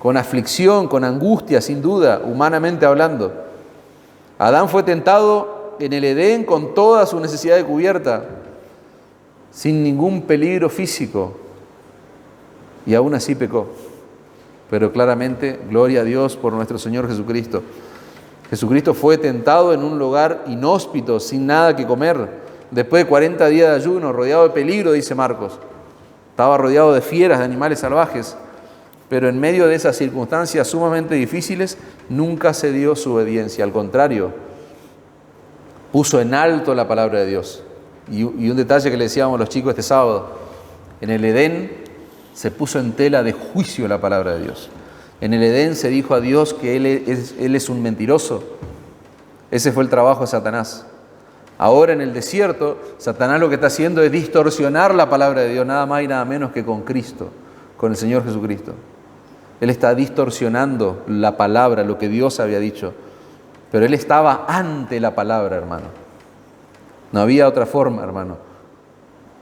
con aflicción, con angustia, sin duda, humanamente hablando. Adán fue tentado en el Edén con toda su necesidad de cubierta, sin ningún peligro físico. Y aún así pecó. Pero claramente, gloria a Dios por nuestro Señor Jesucristo. Jesucristo fue tentado en un lugar inhóspito, sin nada que comer. Después de 40 días de ayuno, rodeado de peligro, dice Marcos. Estaba rodeado de fieras, de animales salvajes. Pero en medio de esas circunstancias sumamente difíciles, nunca cedió su obediencia. Al contrario, puso en alto la palabra de Dios. Y un detalle que le decíamos a los chicos este sábado. En el Edén se puso en tela de juicio la palabra de Dios. En el Edén se dijo a Dios que Él es un mentiroso. Ese fue el trabajo de Satanás. Ahora en el desierto, Satanás lo que está haciendo es distorsionar la palabra de Dios, nada más y nada menos que con Cristo, con el Señor Jesucristo. Él está distorsionando la palabra, lo que Dios había dicho. Pero Él estaba ante la palabra, hermano. No había otra forma, hermano.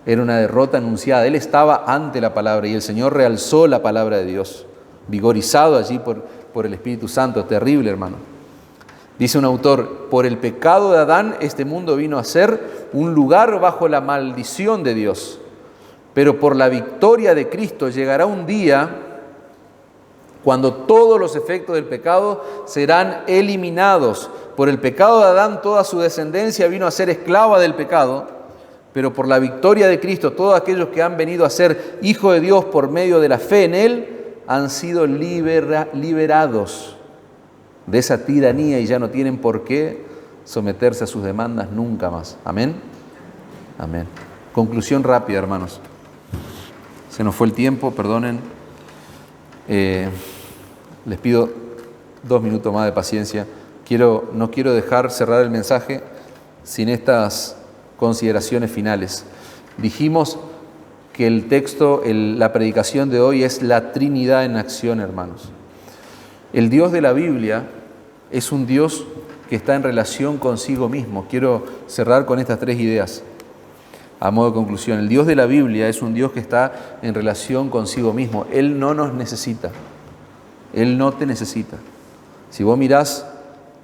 Era una derrota anunciada. Él estaba ante la palabra y el Señor realzó la palabra de Dios, vigorizado allí por el Espíritu Santo. Terrible, hermano. Dice un autor, por el pecado de Adán este mundo vino a ser un lugar bajo la maldición de Dios. Pero por la victoria de Cristo llegará un día cuando todos los efectos del pecado serán eliminados. Por el pecado de Adán toda su descendencia vino a ser esclava del pecado, pero por la victoria de Cristo todos aquellos que han venido a ser hijos de Dios por medio de la fe en Él han sido liberados de esa tiranía y ya no tienen por qué someterse a sus demandas nunca más. Amén. Amén. Conclusión rápida, hermanos. Se nos fue el tiempo, perdonen. Les pido 2 minutos más de paciencia. No quiero dejar cerrar el mensaje sin estas consideraciones finales. Dijimos que el texto, la predicación de hoy es la Trinidad en acción, hermanos. El Dios de la Biblia es un Dios que está en relación consigo mismo. Quiero cerrar con estas 3 ideas a modo de conclusión. El Dios de la Biblia es un Dios que está en relación consigo mismo. Él no nos necesita. Él no te necesita. Si vos mirás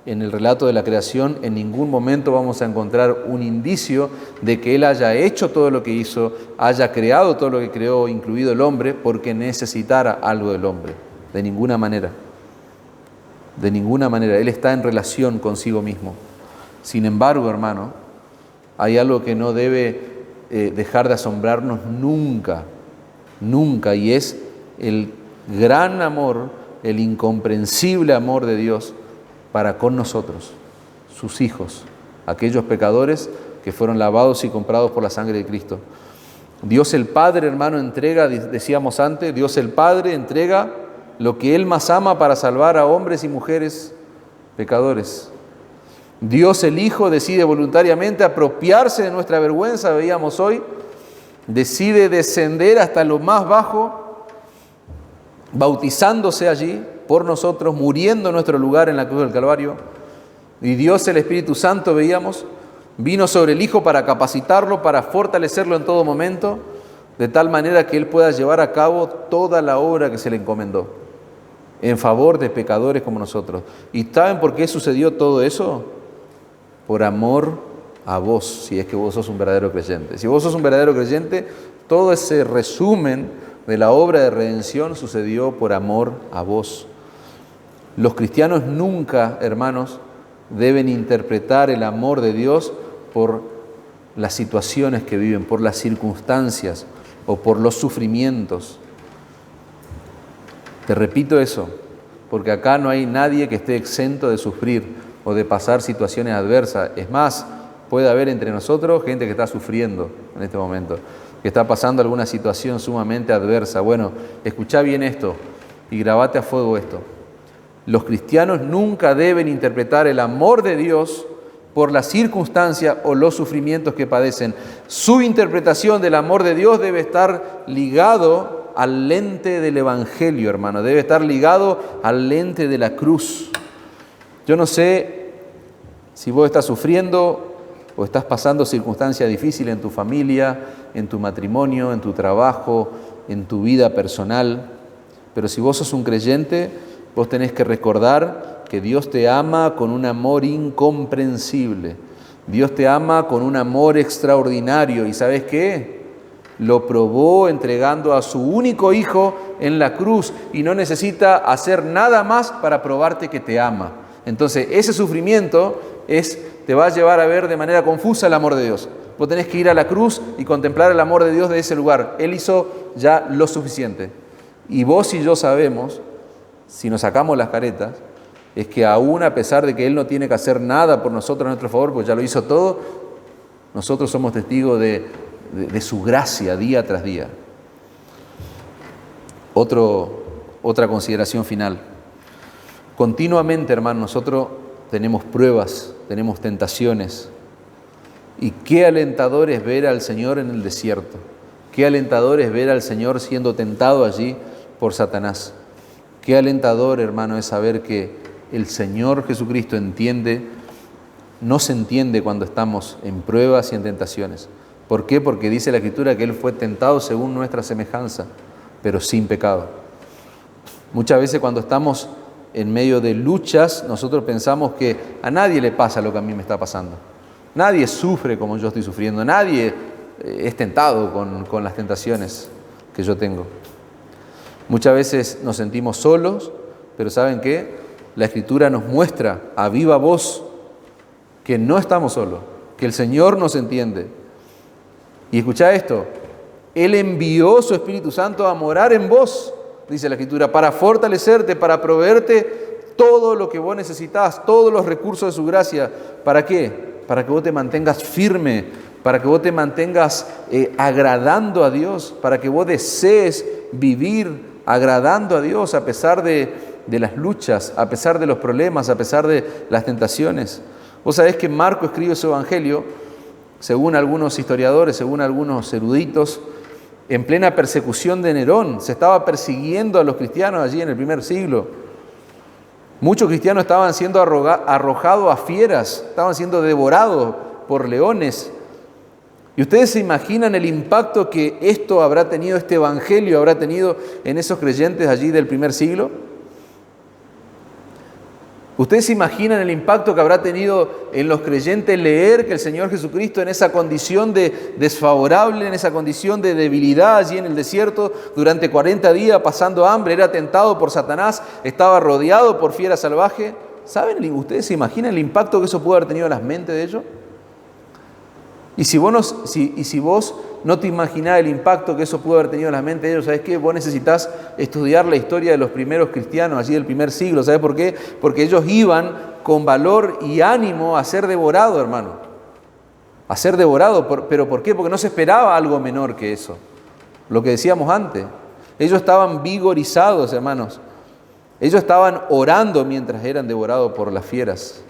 en el relato de la creación, en ningún momento vamos a encontrar un indicio de que Él haya hecho todo lo que hizo, haya creado todo lo que creó, incluido el hombre, porque necesitara algo del hombre. De ninguna manera. De ninguna manera. Él está en relación consigo mismo. Sin embargo, hermano, hay algo que no debe dejar de asombrarnos nunca. nunca, y es el gran amor, el incomprensible amor de Dios para con nosotros, sus hijos, aquellos pecadores que fueron lavados y comprados por la sangre de Cristo. Dios el Padre, hermano, entrega, decíamos antes, Dios el Padre entrega lo que Él más ama para salvar a hombres y mujeres pecadores. Dios el Hijo decide voluntariamente apropiarse de nuestra vergüenza, veíamos hoy, decide descender hasta lo más bajo, bautizándose allí por nosotros, muriendo en nuestro lugar en la cruz del Calvario. Y Dios el Espíritu Santo, veíamos, vino sobre el Hijo para capacitarlo, para fortalecerlo en todo momento, de tal manera que Él pueda llevar a cabo toda la obra que se le encomendó, en favor de pecadores como nosotros. ¿Y saben por qué sucedió todo eso? Por amor a vos, si es que vos sos un verdadero creyente. Si vos sos un verdadero creyente, todo ese resumen de la obra de redención sucedió por amor a vos. Los cristianos nunca, hermanos, deben interpretar el amor de Dios por las situaciones que viven, por las circunstancias o por los sufrimientos. Te repito eso, porque acá no hay nadie que esté exento de sufrir o de pasar situaciones adversas. Es más, puede haber entre nosotros gente que está sufriendo en este momento, que está pasando alguna situación sumamente adversa. Bueno, escuchá bien esto y grabate a fuego esto. Los cristianos nunca deben interpretar el amor de Dios por las circunstancias o los sufrimientos que padecen. Su interpretación del amor de Dios debe estar ligado al lente del Evangelio, hermano. Debe estar ligado al lente de la cruz. Yo no sé si vos estás sufriendo o estás pasando circunstancias difíciles en tu familia, en tu matrimonio, en tu trabajo, en tu vida personal. Pero si vos sos un creyente, vos tenés que recordar que Dios te ama con un amor incomprensible. Dios te ama con un amor extraordinario. ¿Y sabes qué? Lo probó entregando a su único Hijo en la cruz y no necesita hacer nada más para probarte que te ama. Entonces, ese sufrimiento te va a llevar a ver de manera confusa el amor de Dios. Vos tenés que ir a la cruz y contemplar el amor de Dios de ese lugar. Él hizo ya lo suficiente. Y vos y yo sabemos, si nos sacamos las caretas, es que aún a pesar de que Él no tiene que hacer nada por nosotros a nuestro favor, porque ya lo hizo todo, nosotros somos testigos de su gracia día tras día. Otra consideración final. Continuamente, hermano, nosotros tenemos pruebas, tenemos tentaciones. Y qué alentador es ver al Señor en el desierto. Qué alentador es ver al Señor siendo tentado allí por Satanás. Qué alentador, hermano, es saber que el Señor Jesucristo nos entiende cuando estamos en pruebas y en tentaciones. ¿Por qué? Porque dice la Escritura que Él fue tentado según nuestra semejanza, pero sin pecado. Muchas veces cuando estamos en medio de luchas, nosotros pensamos que a nadie le pasa lo que a mí me está pasando. Nadie sufre como yo estoy sufriendo. Nadie es tentado con las tentaciones que yo tengo. Muchas veces nos sentimos solos, pero ¿saben qué? La Escritura nos muestra a viva voz que no estamos solos, que el Señor nos entiende. Y escuchá esto, Él envió su Espíritu Santo a morar en vos, dice la Escritura, para fortalecerte, para proveerte todo lo que vos necesitás, todos los recursos de su gracia. ¿Para qué? Para que vos te mantengas firme, para que vos te mantengas agradando a Dios, para que vos desees vivir agradando a Dios a pesar de las luchas, a pesar de los problemas, a pesar de las tentaciones. Vos sabés que Marco escribe su evangelio, según algunos historiadores, según algunos eruditos, en plena persecución de Nerón. Se estaba persiguiendo a los cristianos allí en el primer siglo. Muchos cristianos estaban siendo arrojados a fieras, estaban siendo devorados por leones. ¿Y ustedes se imaginan el impacto que esto habrá tenido, este evangelio habrá tenido en esos creyentes allí del primer siglo? ¿Ustedes se imaginan el impacto que habrá tenido en los creyentes leer que el Señor Jesucristo en esa condición de desfavorable, en esa condición de debilidad allí en el desierto, durante 40 días pasando hambre, era tentado por Satanás, estaba rodeado por fiera salvaje? ¿Saben? ¿Ustedes se imaginan el impacto que eso pudo haber tenido en las mentes de ellos? Y si vos no te imaginás el impacto que eso pudo haber tenido en la mente de ellos, ¿sabes qué? Vos necesitas estudiar la historia de los primeros cristianos, allí del primer siglo. ¿Sabes por qué? Porque ellos iban con valor y ánimo a ser devorados, hermano. A ser devorados. ¿Pero por qué? Porque no se esperaba algo menor que eso. Lo que decíamos antes. Ellos estaban vigorizados, hermanos. Ellos estaban orando mientras eran devorados por las fieras.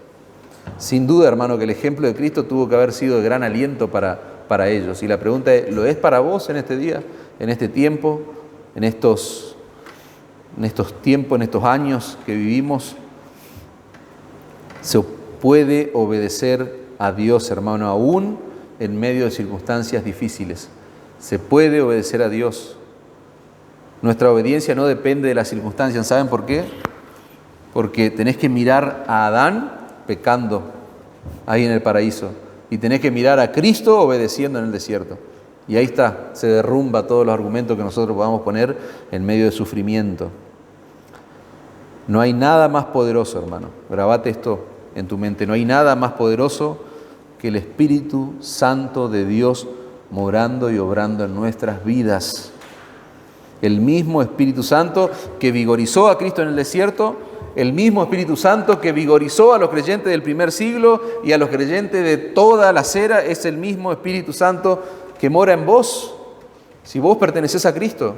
Sin duda, hermano, que el ejemplo de Cristo tuvo que haber sido de gran aliento para ellos. Y la pregunta es, ¿lo es para vos en este día, en este tiempo, en estos tiempos, en estos años que vivimos? Se puede obedecer a Dios, hermano, aún en medio de circunstancias difíciles. Se puede obedecer a Dios. Nuestra obediencia no depende de las circunstancias. ¿Saben por qué? Porque tenés que mirar a Adán pecando ahí en el paraíso y tenés que mirar a Cristo obedeciendo en el desierto. Y ahí está, se derrumba todos los argumentos que nosotros podamos poner en medio de sufrimiento. No hay nada más poderoso, hermano. Grabate esto en tu mente. No hay nada más poderoso que el Espíritu Santo de Dios morando y obrando en nuestras vidas. El mismo Espíritu Santo que vigorizó a Cristo en el desierto, el mismo Espíritu Santo que vigorizó a los creyentes del primer siglo y a los creyentes de toda la era, es el mismo Espíritu Santo que mora en vos, si vos pertenecés a Cristo.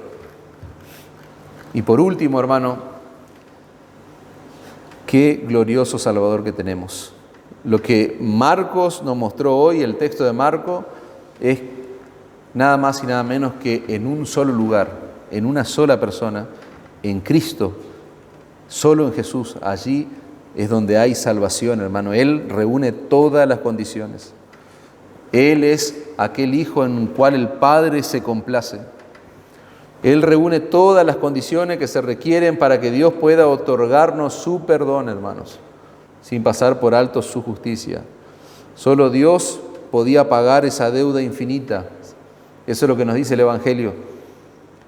Y por último, hermano, qué glorioso Salvador que tenemos. Lo que Marcos nos mostró hoy, el texto de Marcos, es nada más y nada menos que en un solo lugar, en una sola persona, en Cristo, solo en Jesús. Allí es donde hay salvación, hermano. Él reúne todas las condiciones. Él es aquel Hijo en el cual el Padre se complace. Él reúne todas las condiciones que se requieren para que Dios pueda otorgarnos su perdón, hermanos, sin pasar por alto su justicia. Solo Dios podía pagar esa deuda infinita. Eso es lo que nos dice el Evangelio.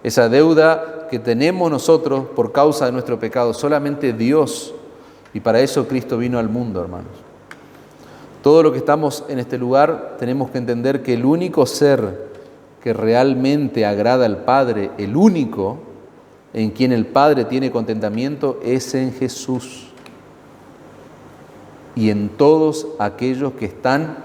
Esa deuda que tenemos nosotros por causa de nuestro pecado, solamente Dios. Y para eso Cristo vino al mundo, hermanos. Todo lo que estamos en este lugar tenemos que entender que el único ser que realmente agrada al Padre, el único en quien el Padre tiene contentamiento, es en Jesús. Y en todos aquellos que están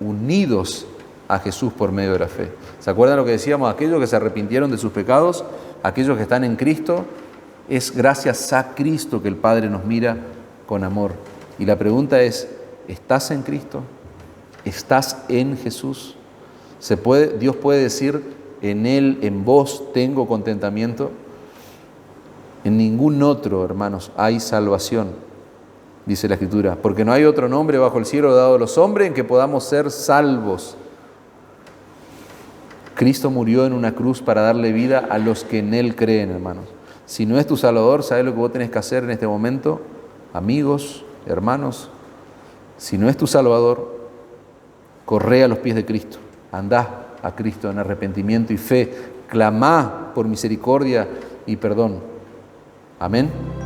unidos a Jesús por medio de la fe. ¿Se acuerdan lo que decíamos? Aquellos que se arrepintieron de sus pecados, aquellos que están en Cristo, es gracias a Cristo que el Padre nos mira con amor. Y la pregunta es, ¿estás en Cristo? ¿Estás en Jesús? Dios puede decir, en Él, en vos tengo contentamiento. En ningún otro, hermanos, hay salvación, dice la Escritura, porque no hay otro nombre bajo el cielo dado a los hombres en que podamos ser salvos. Cristo murió en una cruz para darle vida a los que en Él creen, hermanos. Si no es tu Salvador, ¿sabes lo que vos tenés que hacer en este momento? Amigos, hermanos, si no es tu Salvador, corre a los pies de Cristo. Andá a Cristo en arrepentimiento y fe. Clamá por misericordia y perdón. Amén.